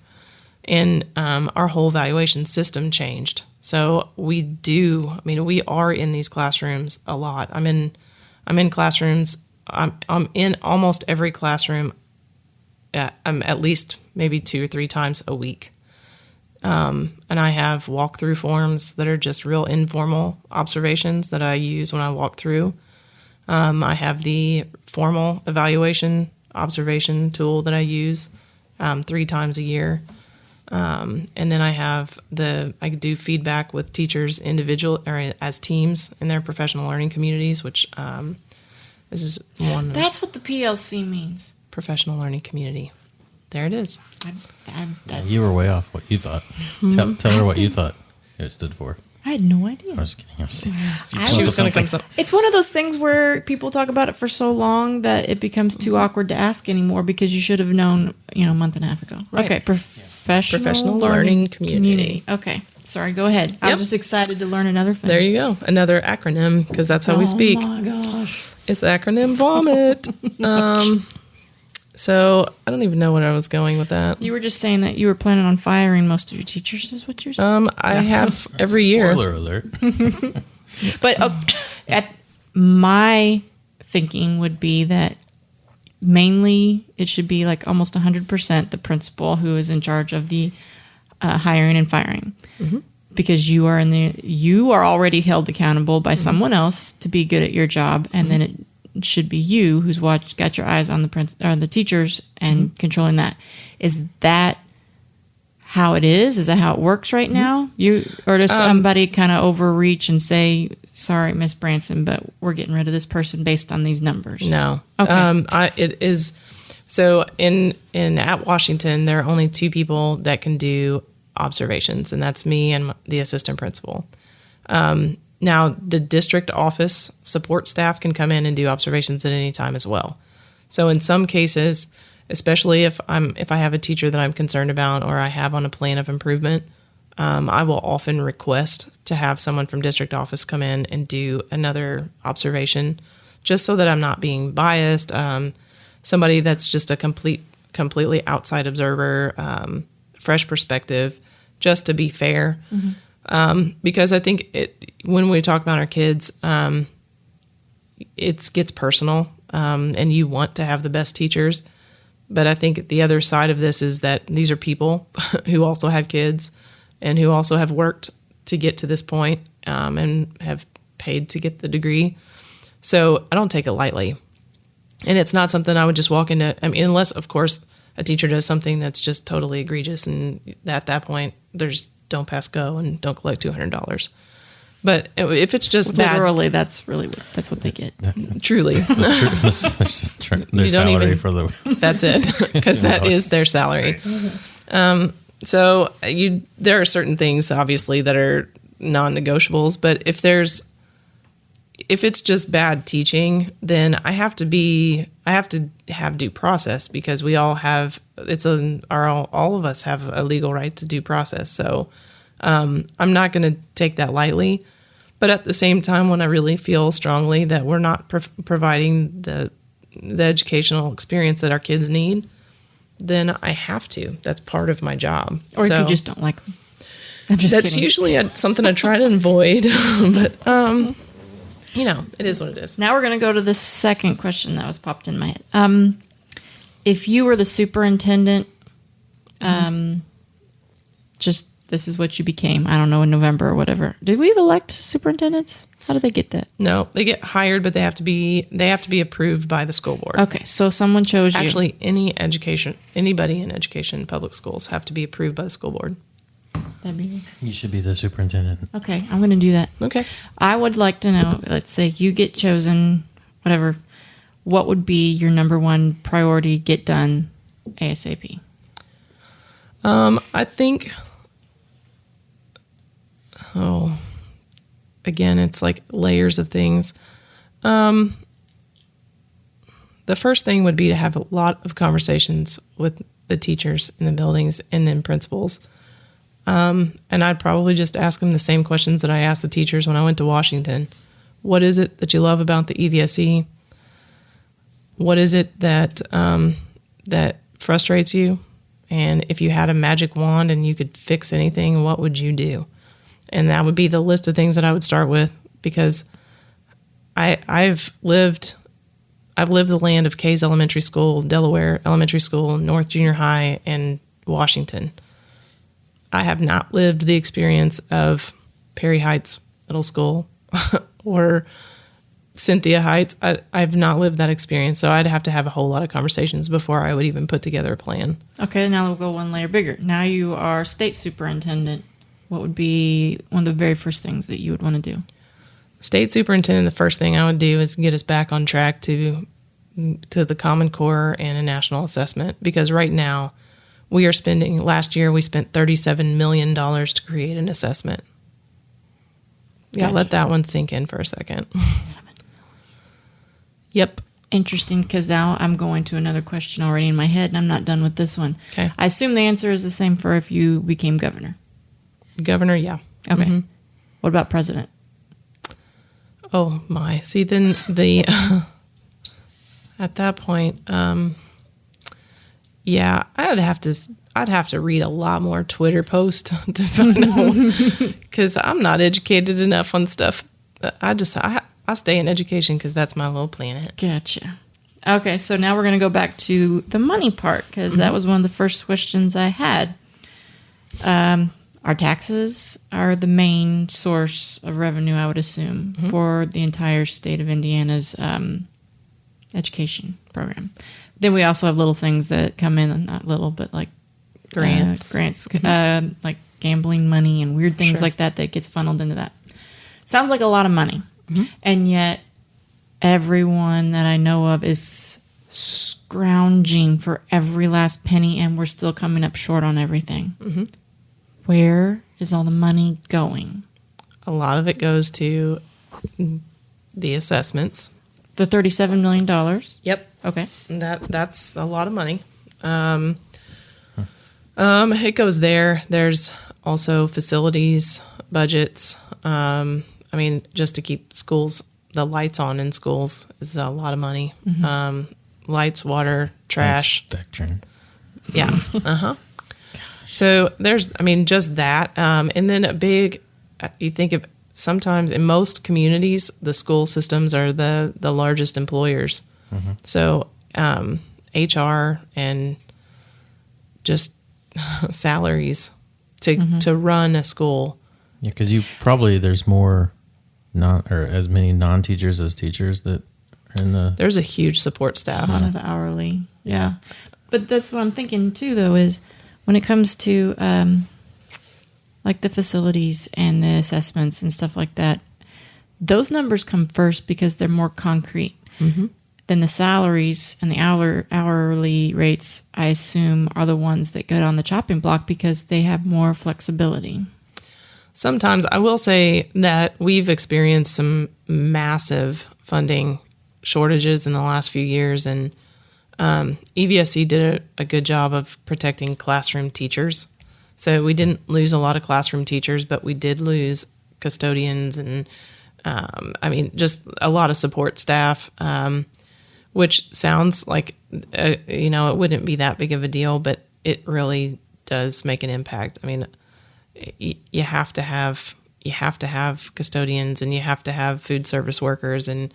And our whole evaluation system changed. So we are in these classrooms a lot. I'm in classrooms. I'm in almost every classroom. I'm at least maybe 2 or 3 times a week. And I have walkthrough forms that are just real informal observations that I use when I walk through. I have the formal evaluation observation tool that I use 3 times a year. And then I do feedback with teachers individual or as teams in their professional learning communities, which this is one. That's what the PLC means. Professional learning community. There it is. You were way off what you thought. Tell her what you thought it stood for. I had no idea. I was kidding. She was going to come some. It's one of those things where people talk about it for so long that it becomes too awkward to ask anymore because you should have known, a month and a half ago. Right. Okay, professional learning community. Okay, sorry, go ahead. I was just excited to learn another thing. There you go. Another acronym, because that's how we speak. Oh my gosh. It's acronym vomit. So I don't even know where I was going with that. You were just saying that you were planning on firing most of your teachers, is what you're saying? I have every year. Spoiler alert. But my thinking would be that mainly it should be like almost 100% the principal who is in charge of the hiring and firing. Mm-hmm. Because you are already held accountable by someone else to be good at your job, and then it should be you who's got your eyes on the teachers and controlling that. Is that how it is? Is that how it works right now? Or does somebody kind of overreach and say, "Sorry, Miss Branson, but we're getting rid of this person based on these numbers"? No. Okay. It is. So at Washington, there are only two people that can do observations, and that's me and the assistant principal. Now, the district office support staff can come in and do observations at any time as well. So in some cases, especially if I have a teacher that I'm concerned about or I have on a plan of improvement, I will often request to have someone from district office come in and do another observation, just so that I'm not being biased. Somebody that's just a completely outside observer, fresh perspective, just to be fair. Mm-hmm. Because I think when we talk about our kids, it gets personal, and you want to have the best teachers. But I think the other side of this is that these are people who also have kids and who also have worked to get to this point, and have paid to get the degree. So I don't take it lightly. And it's not something I would just walk into. I mean, unless, of course, a teacher does something that's just totally egregious. And at that point, there's don't pass go and don't collect $200. But if it's just literally, that's what they get. Truly, their salary for the. That's it, because that is their salary. So there are certain things obviously that are non-negotiables, but if it's just bad teaching, then I have to have due process, because we all have all of us have a legal right to due process. So I'm not going to take that lightly, but at the same time, when I really feel strongly that we're not providing the educational experience that our kids need, then I have to. That's part of my job. Or if you just don't like them. That's kidding. Usually something I try to avoid, but it is what it is. Now we're going to go to the second question that was popped in my head. If you were the superintendent, just this is what you became, I don't know, in November or whatever. Did we elect superintendents? How do they get that? No, they get hired, but they have to be approved by the school board. Okay, so someone chose you. Actually, anybody in education, public schools, have to be approved by the school board. You should be the superintendent. Okay, I'm going to do that. Okay. I would like to know, let's say you get chosen, whatever, what would be your number one priority get done ASAP? I think, again, it's like layers of things. The first thing would be to have a lot of conversations with the teachers in the buildings and then principals. And I'd probably just ask them the same questions that I asked the teachers when I went to Washington. What is it that you love about the EVSE? What is it that that frustrates you? And if you had a magic wand and you could fix anything, what would you do? And that would be the list of things that I would start with, because I've lived the land of Kay's Elementary School, Delaware Elementary School, North Junior High, and Washington. I have not lived the experience of Perry Heights Middle School or Cynthia Heights. I've not lived that experience, so I'd have to have a whole lot of conversations before I would even put together a plan. Okay, now we'll go one layer bigger. Now you are state superintendent. What would be one of the very first things that you would want to do? State superintendent, the first thing I would do is get us back on track to the Common Core and a national assessment, because right now last year we spent $37 million to create an assessment. Yeah, Gotcha. let that one sink in for a second. Yep. Interesting, because now I'm going to another question already in my head, and I'm not done with this one. Okay. I assume the answer is the same for if you became governor. Governor, yeah. Okay. What about president? Oh my. See, then at that point, yeah, I'd have to read a lot more Twitter posts to find out, because I'm not educated enough on stuff. I stay in education because that's my little planet. Gotcha. Okay, so now we're going to go back to the money part, because that was one of the first questions I had. Our taxes are the main source of revenue, I would assume, for the entire state of Indiana's education program. Then we also have little things that come in, not little, but like Grants. Like gambling money and weird things Sure. like that gets funneled into that. Sounds like a lot of money. And yet everyone that I know of is scrounging for every last penny, and we're still coming up short on everything. Where is all the money going? A lot of it goes to the assessments. The $37 million. Yep. Okay. That's a lot of money. It goes there. There's also facilities, budgets. I mean, just to keep schools, the lights on in schools is a lot of money. Lights, water, trash. Vectrin. Yeah. So there's, I mean, just that. And then a big, you think of sometimes in most communities, the school systems are the largest employers. So HR and just salaries to run a school. Yeah, because there's more as many non-teachers as teachers that are in the. There's a huge support staff. A lot of hourly. Yeah. But that's what I'm thinking too, though, is when it comes to like the facilities and the assessments and stuff like that, those numbers come first because they're more concrete. Then the salaries and the hourly rates, I assume, are the ones that go on the chopping block because they have more flexibility. Sometimes I will say that we've experienced some massive funding shortages in the last few years, and EVSC did a good job of protecting classroom teachers. So we didn't lose a lot of classroom teachers, but we did lose custodians and, I mean, just a lot of support staff, which sounds like, it wouldn't be that big of a deal, but it really does make an impact. I mean, you have to have custodians, and you have to have food service workers, and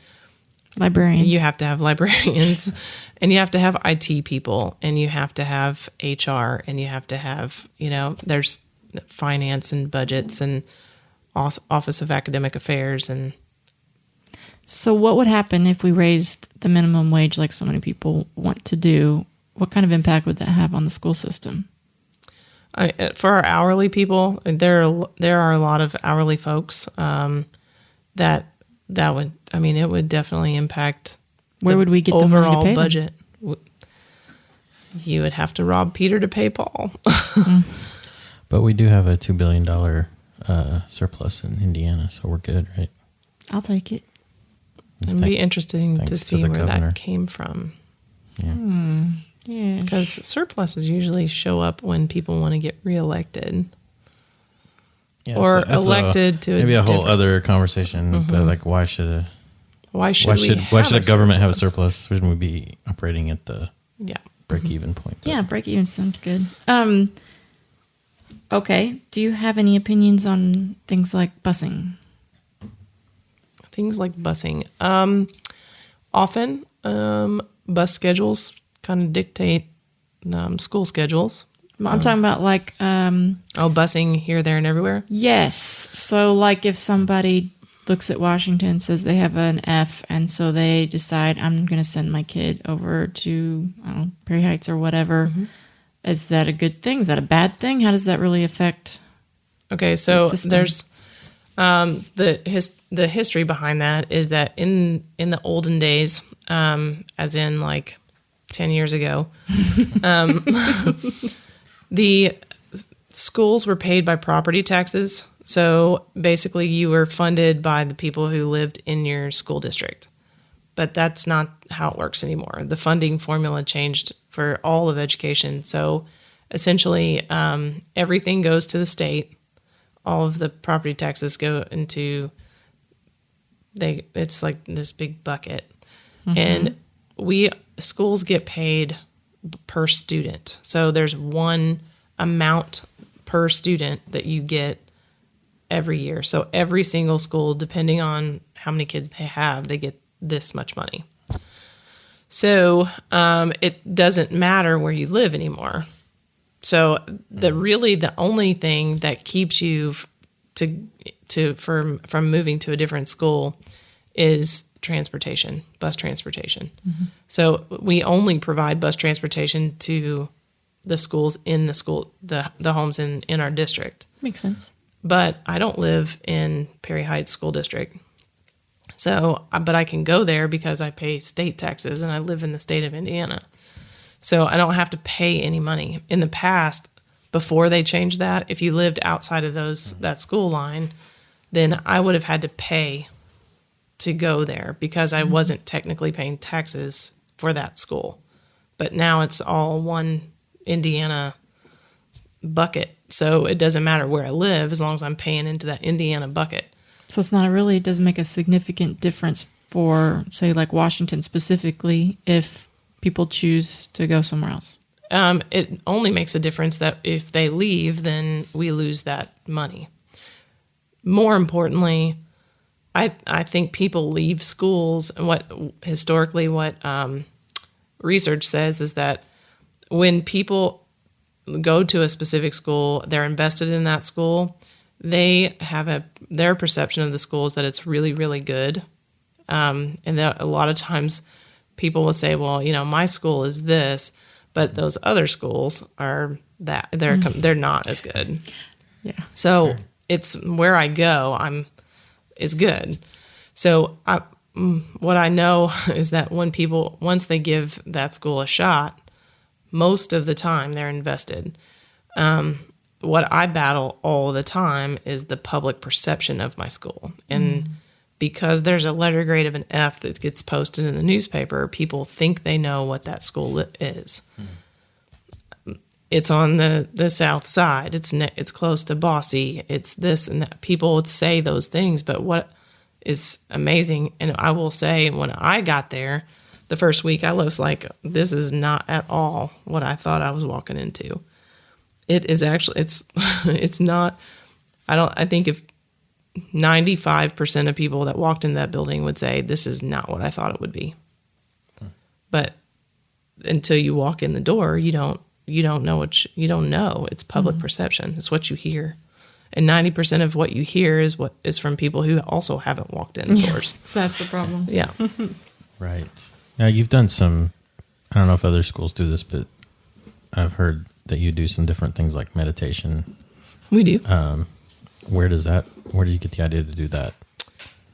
Librarians. you have to have librarians, and you have to have IT people, and you have to have HR, and you have to have, there's finance and budgets and Office of Academic Affairs. And So what would happen if we raised the minimum wage like so many people want to do? What kind of impact would that have on the school system? For our hourly people, there are a lot of hourly folks that would, I mean, it would definitely impact. Where would we get the money to overall pay them? budget? You would have to rob Peter to pay Paul. But we do have a $2 billion surplus in Indiana, so we're good, right? I'll take it. It'd be interesting to thanks to see the where governor. that came from. Yeah. Yeah. Because surpluses usually show up when people want to get reelected. Yeah, Or that's elected to maybe a whole different- other conversation. But like, why should Why should a government have a surplus? Shouldn't we be operating at the Yeah. break-even point? Yeah, break even sounds good. Okay. Do you have any opinions on things like busing? Things like busing. Often, bus schedules kind of dictate school schedules. I'm talking about like, Busing here, there, and everywhere. yes. So like if somebody looks at Washington and says they have an F, and so they decide I'm going to send my kid over to, I don't know, Prairie Heights or whatever. Is that a good thing? Is that a bad thing? How does that really affect? Okay, so system. there's the history behind that is that in the olden days, as in like 10 years ago, the schools were paid by property taxes. So basically, you were funded by the people who lived in your school district. But that's not how it works anymore. The funding formula changed for all of education. So essentially, everything goes to the state. All of the property taxes go into it's like this big bucket. And schools get paid per student. So there's one amount per student that you get every year. So every single school, depending on how many kids they have, they get this much money. So it doesn't matter where you live anymore. So the only thing that keeps you from moving to a different school is transportation, bus transportation. So we only provide bus transportation to the schools in the homes in our district. Makes sense. But I don't live in Perry Heights School District. So, but I can go there because I pay state taxes and I live in the state of Indiana. So I don't have to pay any money. In the past, before they changed that, if you lived outside of that school line, then I would have had to pay to go there because I wasn't technically paying taxes for that school. But now it's all one Indiana bucket. So it doesn't matter where I live as long as I'm paying into that Indiana bucket. So it doesn't make a significant difference for, say, like Washington specifically, if people choose to go somewhere else. It only makes a difference that if they leave, then we lose that money. More importantly, I think people leave schools, and what research says is that when people go to a specific school, they're invested in that school, they have their perception of the school is that it's really, really good. And that a lot of times people will say, well, my school is this, but those other schools are that they're not as good. Yeah. So it's where I go, is good. So what I know is that when people, once they give that school a shot, most of the time they're invested. What I battle all the time is the public perception of my school. And because there's a letter grade of an F that gets posted in the newspaper, people think they know what that school is. It's on the south side. It's close to Bossy. It's this and that. People would say those things, but what is amazing, and I will say when I got there, the first week I was like, this is not at all what I thought I was walking into. It is actually, it's not, I think if 95% of people that walked in that building would say, this is not what I thought it would be. But until you walk in the door, you don't know you don't know. It's public perception. It's what you hear. And 90% of what you hear is from people who also haven't walked in the doors. So that's the problem. Yeah. Right. Now you've done some, I don't know if other schools do this, but I've heard that you do some different things like meditation. We do. Where do you get the idea to do that?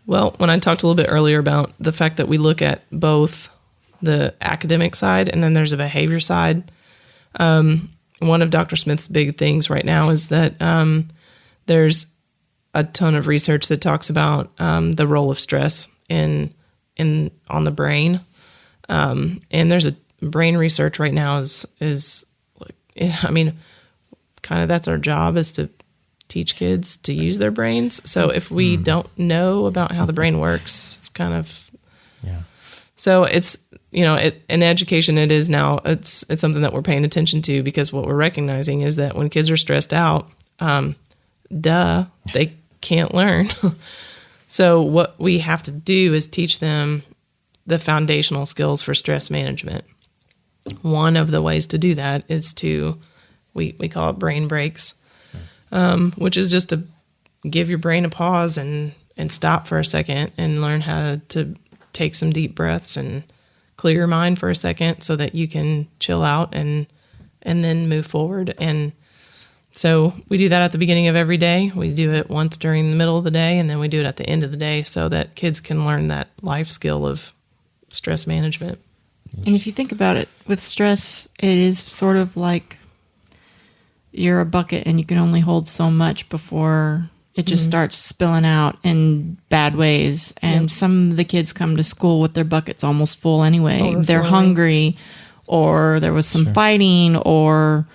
Well, when I talked a little bit earlier about the fact that we look at both the academic side and then there's a behavior side, one of Dr. Smith's big things right now is that there's a ton of research that talks about the role of stress on the brain. And there's a brain research right now is kind of that's our job, is to teach kids to use their brains. So if we don't know about how the brain works, it's kind of, so it's, in education, it is now, it's something that we're paying attention to, because what we're recognizing is that when kids are stressed out, they can't learn. So what we have to do is teach them the foundational skills for stress management. One of the ways to do that is we call it brain breaks, which is just to give your brain a pause and stop for a second and learn how to take some deep breaths and clear your mind for a second so that you can chill out and then move forward. And so we do that at the beginning of every day. We do it once during the middle of the day, and then we do it at the end of the day so that kids can learn that life skill of stress management. And if you think about it, with stress, it is sort of like you're a bucket and you can only hold so much before it just starts spilling out in bad ways. And some of the kids come to school with their buckets almost full anyway. They're hungry, or there was some fighting, or,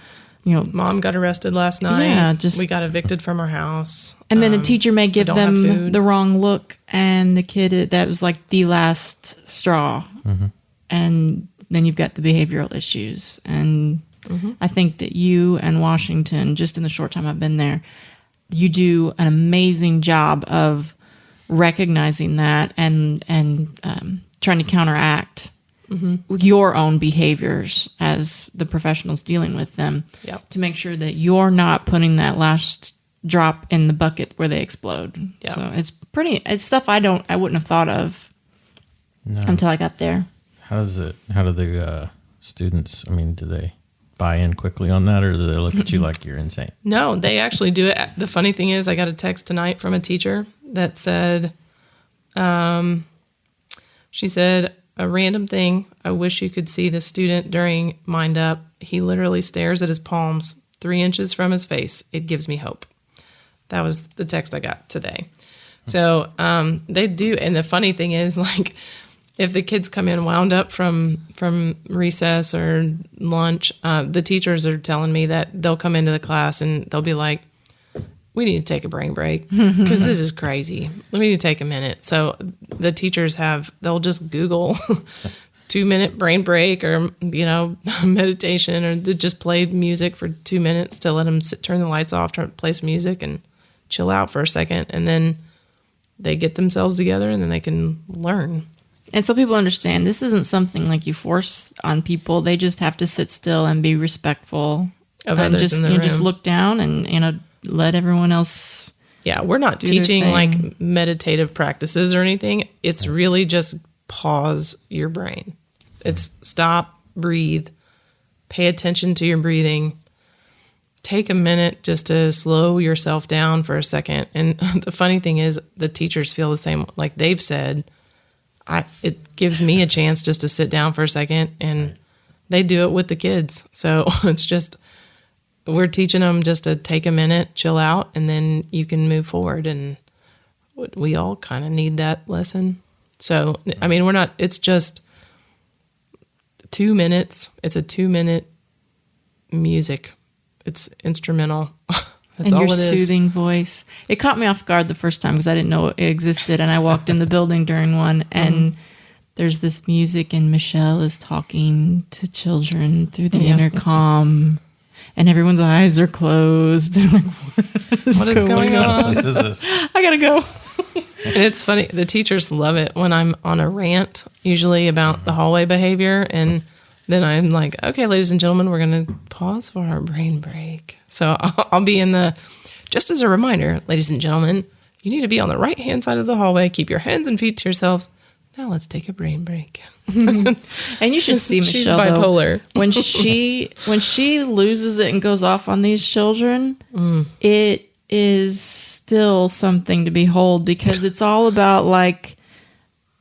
Mom got arrested last night. Yeah, we got evicted from our house. And then a teacher may give them the wrong look, and the kid, that was like the last straw. And then you've got the behavioral issues. And I think that you and Washington, just in the short time I've been there, you do an amazing job of recognizing that and trying to counteract your own behaviors as the professionals dealing with them to make sure that you're not putting that last drop in the bucket where they explode. So it's stuff I wouldn't have thought of until I got there. How do the students, do they buy in quickly on that, or do they look at you like you're insane? No, they actually do it. The funny thing is, I got a text tonight from a teacher that said, she said, a random thing, I wish you could see the student during Mind Up. He literally stares at his palms 3 inches from his face. It gives me hope. That was the text I got today. So they do. And the funny thing is, like, if the kids come in wound up from recess or lunch, the teachers are telling me that they'll come into the class and they'll be like, we need to take a brain break because this is crazy. We need to take a minute. So the teachers they'll just Google 2-minute brain break or, meditation, or just play music for 2 minutes to let them turn the lights off, play some music and chill out for a second. And then they get themselves together and then they can learn. And so people understand this isn't something like you force on people. They just have to sit still and be respectful of and others in the room. Just look down and let everyone else. Yeah, we're not teaching like meditative practices or anything. It's really just pause your brain. It's stop, breathe, pay attention to your breathing. Take a minute just to slow yourself down for a second. And the funny thing is, the teachers feel the same. Like they've said, it gives me a chance just to sit down for a second, and they do it with the kids. So it's just, we're teaching them just to take a minute, chill out, and then you can move forward. And we all kind of need that lesson. So, it's just 2 minutes. It's a 2-minute music. It's instrumental. That's all it is. Your soothing voice. It caught me off guard the first time because I didn't know it existed. And I walked in the building during one, and there's this music, and Michele is talking to children through the intercom, and everyone's eyes are closed. And I'm like, what is going on? What is this? I gotta go. And it's funny. The teachers love it when I'm on a rant, usually about the hallway behavior, and then I'm like, okay, ladies and gentlemen, we're going to pause for our brain break. So I'll be just as a reminder, ladies and gentlemen, you need to be on the right-hand side of the hallway. Keep your hands and feet to yourselves. Now let's take a brain break. And you should see Michele, she's bipolar. Though, when she loses it and goes off on these children, it is still something to behold, because it's all about like,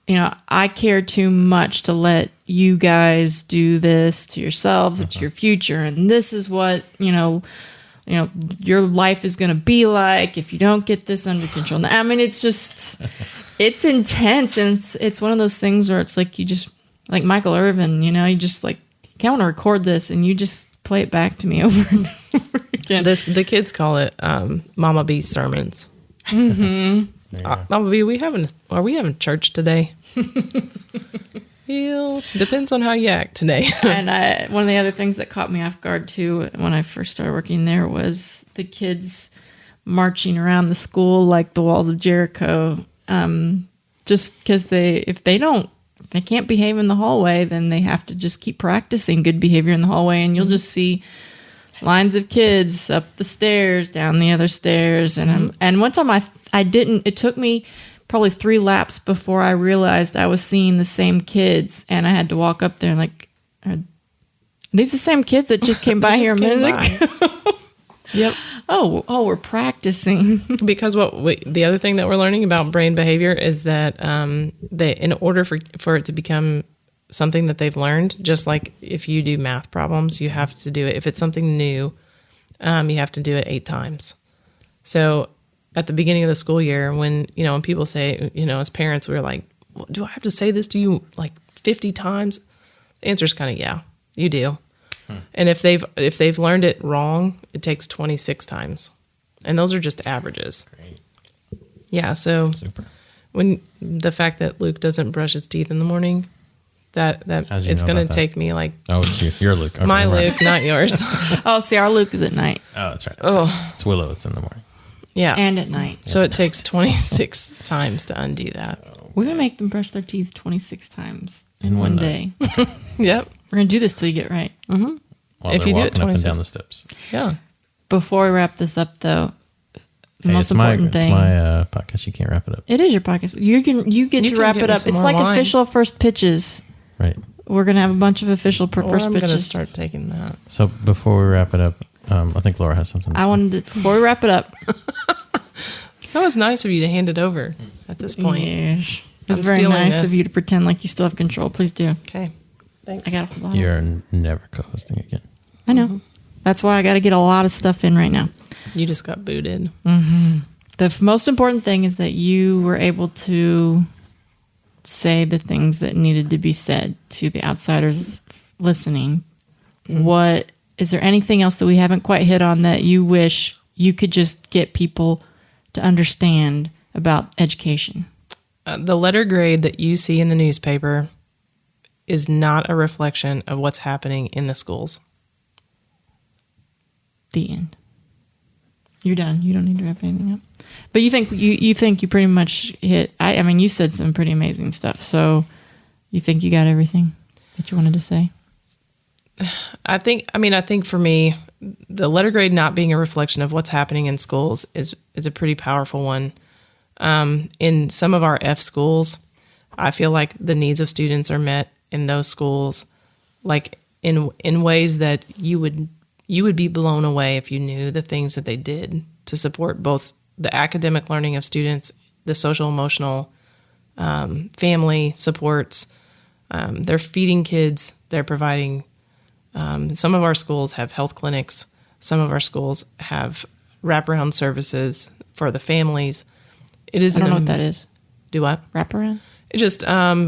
I care too much to let you guys do this to yourselves, to your future, and this is what your life is going to be like if you don't get this under control. I mean, it's just, it's intense, and it's one of those things where it's like you just, like Michael Irvin, you just like, I want to record this, and you just play it back to me over and over again. The kids call it Mama B's sermons. Mm-hmm. Mama B, are we having church today? Depends on how you act today. And one of the other things that caught me off guard too when I first started working there was the kids marching around the school like the walls of Jericho. Just because if they can't behave in the hallway, then they have to just keep practicing good behavior in the hallway, and you'll just see lines of kids up the stairs, down the other stairs. And one time I didn't, it took me probably 3 laps before I realized I was seeing the same kids, and I had to walk up there and like, are these the same kids that just came by here a minute ago? Yep. Oh, we're practicing. Because the other thing that we're learning about brain behavior is that in order for it to become something that they've learned, just like if you do math problems, you have to do it. If it's something new, you have to do it 8 times. So at the beginning of the school year when, when people say, as parents, we're like, well, do I have to say this to you like 50 times? The answer is kind of, yeah, you do. And if they've learned it wrong, it takes 26 times. And those are just averages. Great. Yeah, so Super. when the fact that Luke doesn't brush his teeth in the morning, that it's going to take me like Oh, it's your Luke. Okay, my right. Luke, not yours. Oh, see, our Luke is at night Oh, that's right. Oh. It's Willow. It's in the morning. Yeah. and at night. So it takes 26 times to undo that. We're going to make them brush their teeth 26 times In one day. Yep. We're going to do this till you get right. While If they're you do it walking up and 26. down the steps. Yeah. Before we wrap this up, though, the Hey, most it's my important thing. It's my podcast. You can't wrap it up. It is your podcast. You get You to can wrap give it me up. some It's more like wine. official first pitches. Right. We're going to have a bunch of official Or first I'm going to pitches. start taking that. So before we wrap it up, I think Laura has something to I say. wanted to, before we wrap it up. That was nice of you to hand it over at this point. Yes. It was I'm very stealing nice this. of you to pretend like you still have control. Please do. Okay. Thanks. I got to hold on. You're never co-hosting again. I know. That's why I got to get a lot of stuff in right now. You just got booted. The most important thing is that you were able to say the things that needed to be said to the outsiders listening. What is there anything else that we haven't quite hit on that you wish you could just get people to understand about education? The letter grade that you see in the newspaper is not a reflection of what's happening in the schools. The end. You're done. You don't need to wrap anything up. But you think you pretty much hit. I mean, you said some pretty amazing stuff. So you think you got everything that you wanted to say? I think for me, the letter grade not being a reflection of what's happening in schools is a pretty powerful one. In some of our F schools, I feel like the needs of students are met in those schools, like in ways that you would be blown away if you knew the things that they did to support both the academic learning of students, the social emotional, family supports. They're feeding kids. They're providing. Some of our schools have health clinics. Some of our schools have wraparound services for the families. It is. I don't know what that is. Do what? Wraparound? It just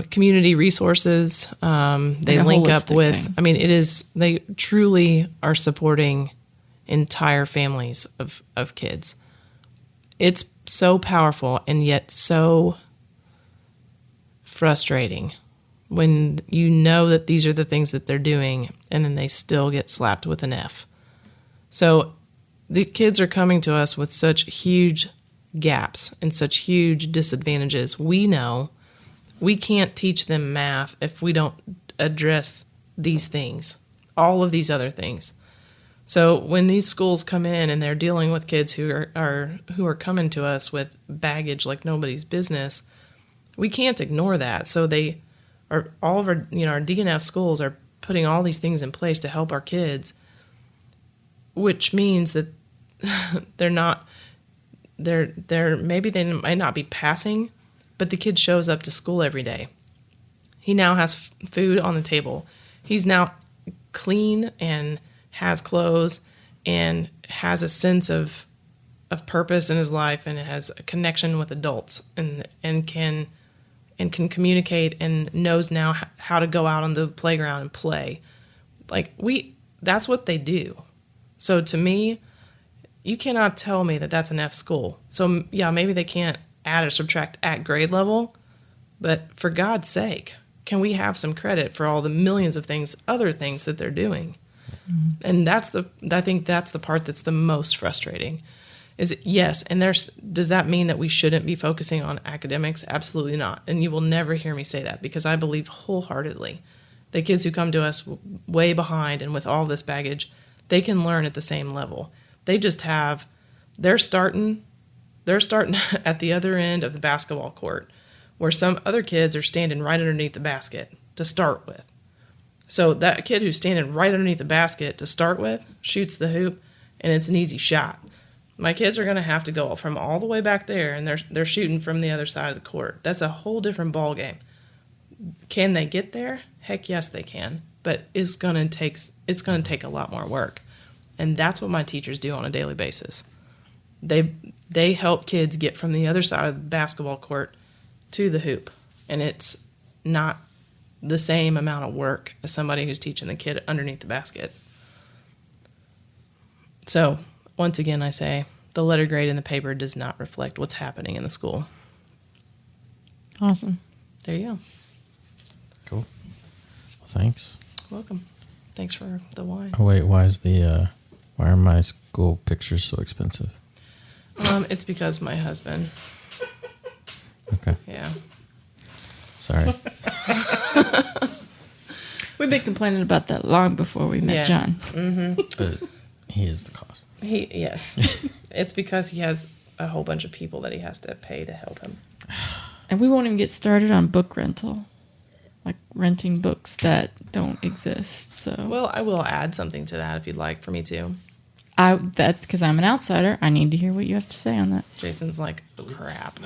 community resources. They a link up holistic with. thing. I mean, it is. They truly are supporting entire families of kids. It's so powerful and yet so frustrating when you know that these are the things that they're doing and then they still get slapped with an F. So the kids are coming to us with such huge gaps and such huge disadvantages. We know we can't teach them math if we don't address these things, all of these other things. So when these schools come in and they're dealing with kids who are coming to us with baggage like nobody's business, we can't ignore that. So they are all of our our DNF schools are putting all these things in place to help our kids, which means that maybe they might not be passing, but the kid shows up to school every day. He now has food on the table. He's now clean and has clothes and has a sense of purpose in his life and has a connection with adults and can communicate and knows now how to go out on the playground and play. That's what they do. So to me, you cannot tell me that that's an F school. So yeah, maybe they can't add or subtract at grade level, but for God's sake, can we have some credit for all the millions of other things that they're doing? Mm-hmm. And I think that's the part that's the most frustrating. Is yes, and does that mean that we shouldn't be focusing on academics? Absolutely not. And you will never hear me say that because I believe wholeheartedly the kids who come to us way behind and with all this baggage, they can learn at the same level. They just they're starting at the other end of the basketball court where some other kids are standing right underneath the basket to start with. So that kid who's standing right underneath the basket to start with shoots the hoop and it's an easy shot. My kids are going to have to go from all the way back there and they're shooting from the other side of the court. That's a whole different ball game. Can they get there? Heck yes, they can. But it's going to take a lot more work. And that's what my teachers do on a daily basis. They help kids get from the other side of the basketball court to the hoop, and it's not the same amount of work as somebody who's teaching the kid underneath the basket. So, once again, I say the letter grade in the paper does not reflect what's happening in the school. Awesome. There you go. Cool. Well, thanks. Welcome. Thanks for the wine. Oh, wait, why are my school pictures so expensive? It's because my husband. Okay. Yeah. Sorry. We've been complaining about that long before we met John. Mm-hmm. But he is the cost. Yes. It's because he has a whole bunch of people that he has to pay to help him. And we won't even get started on book rental, like renting books that don't exist. So, Well, I will add something to that if you'd like for me to. that's because I'm an outsider. I need to hear what you have to say on that. Jason's like, oh, crap.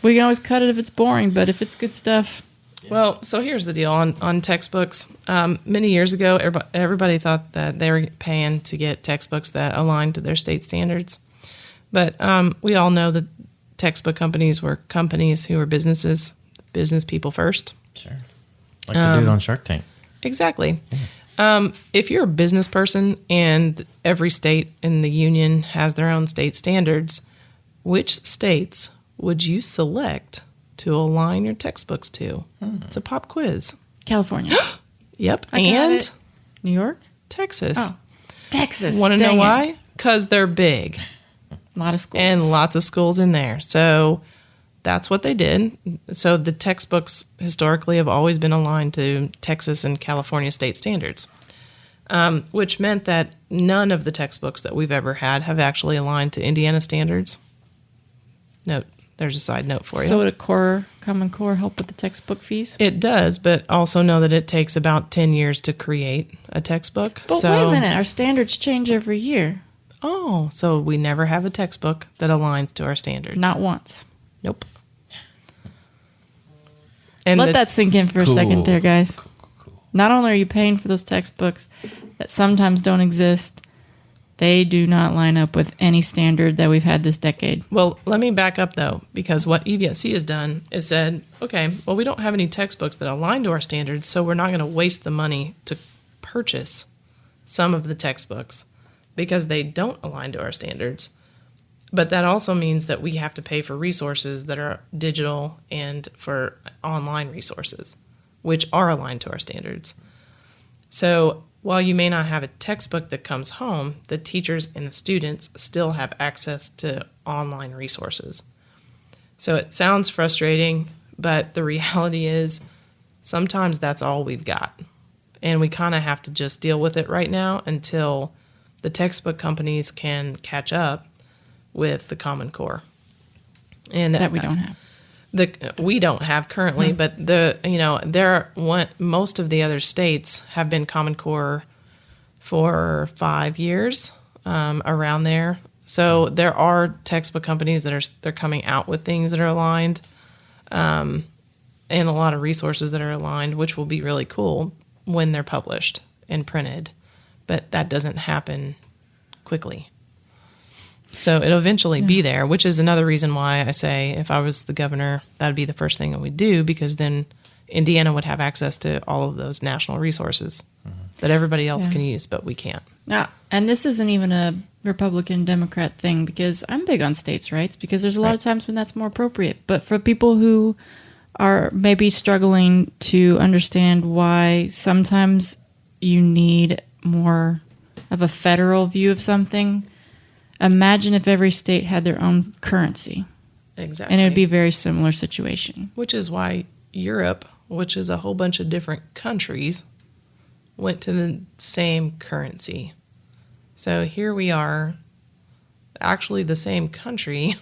We can always cut it if it's boring, but if it's good stuff, Well, so here's the deal on textbooks. Many years ago, everybody thought that they were paying to get textbooks that aligned to their state standards. But we all know that textbook companies were companies who were business people first. Sure. Like the dude on Shark Tank. Exactly. If you're a business person and every state in the union has their own state standards, which states would you select to align your textbooks to? It's a pop quiz. California. Yep. I got And it. New York? Texas. Oh, Texas. Want to know Dang it. why? Because they're big A lot of schools. and lots of schools in there. So that's what they did. So the textbooks historically have always been aligned to Texas and California state standards, which meant that none of the textbooks that we've ever had have actually aligned to Indiana standards. Note, there's a side note for you. So would a Common Core help with the textbook fees? It does, but also know that it takes about 10 years to create a textbook. But so, wait a minute. Our standards change every year. Oh, so we never have a textbook that aligns to our standards. Not once. Nope. And Let that sink in for a second there, guys. Cool. Not only are you paying for those textbooks that sometimes don't exist, they do not line up with any standard that we've had this decade. Well, let me back up, though, because what EBSC has done is said, okay, well, we don't have any textbooks that align to our standards, so we're not going to waste the money to purchase some of the textbooks because they don't align to our standards. But that also means that we have to pay for resources that are digital and for online resources, which are aligned to our standards. So while you may not have a textbook that comes home, the teachers and the students still have access to online resources. So it sounds frustrating, but the reality is sometimes that's all we've got. And we kind of have to just deal with it right now until the textbook companies can catch up with the Common Core. And That we don't have. We don't have currently, but most of the other states have been Common Core for 5 years, around there. So there are textbook companies they're coming out with things that are aligned, and a lot of resources that are aligned, which will be really cool when they're published and printed. But that doesn't happen quickly. So it'll eventually be there, which is another reason why I say if I was the governor, that would be the first thing that we'd do, because then Indiana would have access to all of those national resources that everybody else can use, but we can't. Now, and this isn't even a Republican-Democrat thing, because I'm big on states' rights, because there's a lot of times when that's more appropriate. But for people who are maybe struggling to understand why sometimes you need more of a federal view of something, imagine if every state had their own currency. Exactly. And it would be a very similar situation. Which is why Europe, which is a whole bunch of different countries, went to the same currency. So here we are, actually the same country,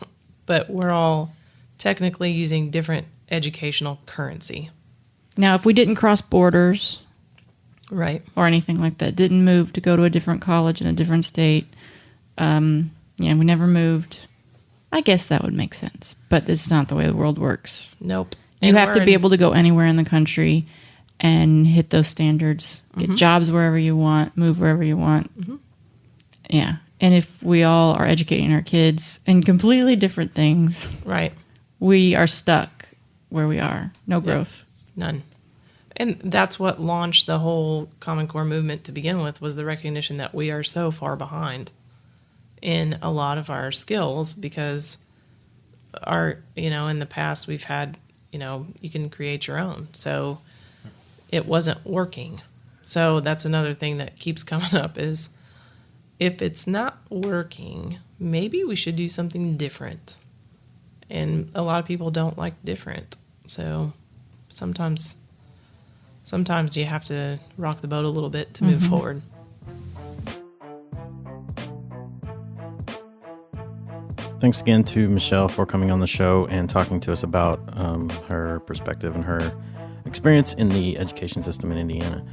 but we're all technically using different educational currency. Now, if we didn't cross borders Right. or anything like that, didn't move to go to a different college in a different state, we never moved, I guess that would make sense. But it's not the way the world works. Nope. You And have to we're be in- able to go anywhere in the country and hit those standards, get jobs wherever you want, move wherever you want. Yeah. And if we all are educating our kids in completely different things, Right. we are stuck where we are. No growth. None. And that's what launched the whole Common Core movement to begin with, was the recognition that we are so far behind in a lot of our skills, because in the past we've had, you can create your own. So it wasn't working. So that's another thing that keeps coming up is, if it's not working, maybe we should do something different. And a lot of people don't like different. So sometimes you have to rock the boat a little bit to move forward. Thanks again to Michele for coming on the show and talking to us about her perspective and her experience in the education system in Indiana.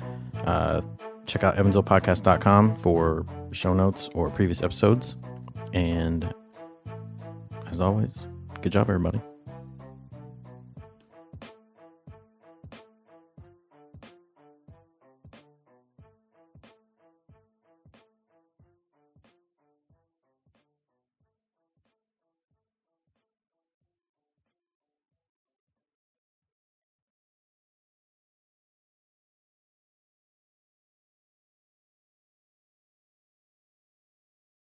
Check out evansvillepodcast.com for show notes or previous episodes. And as always, good job, everybody.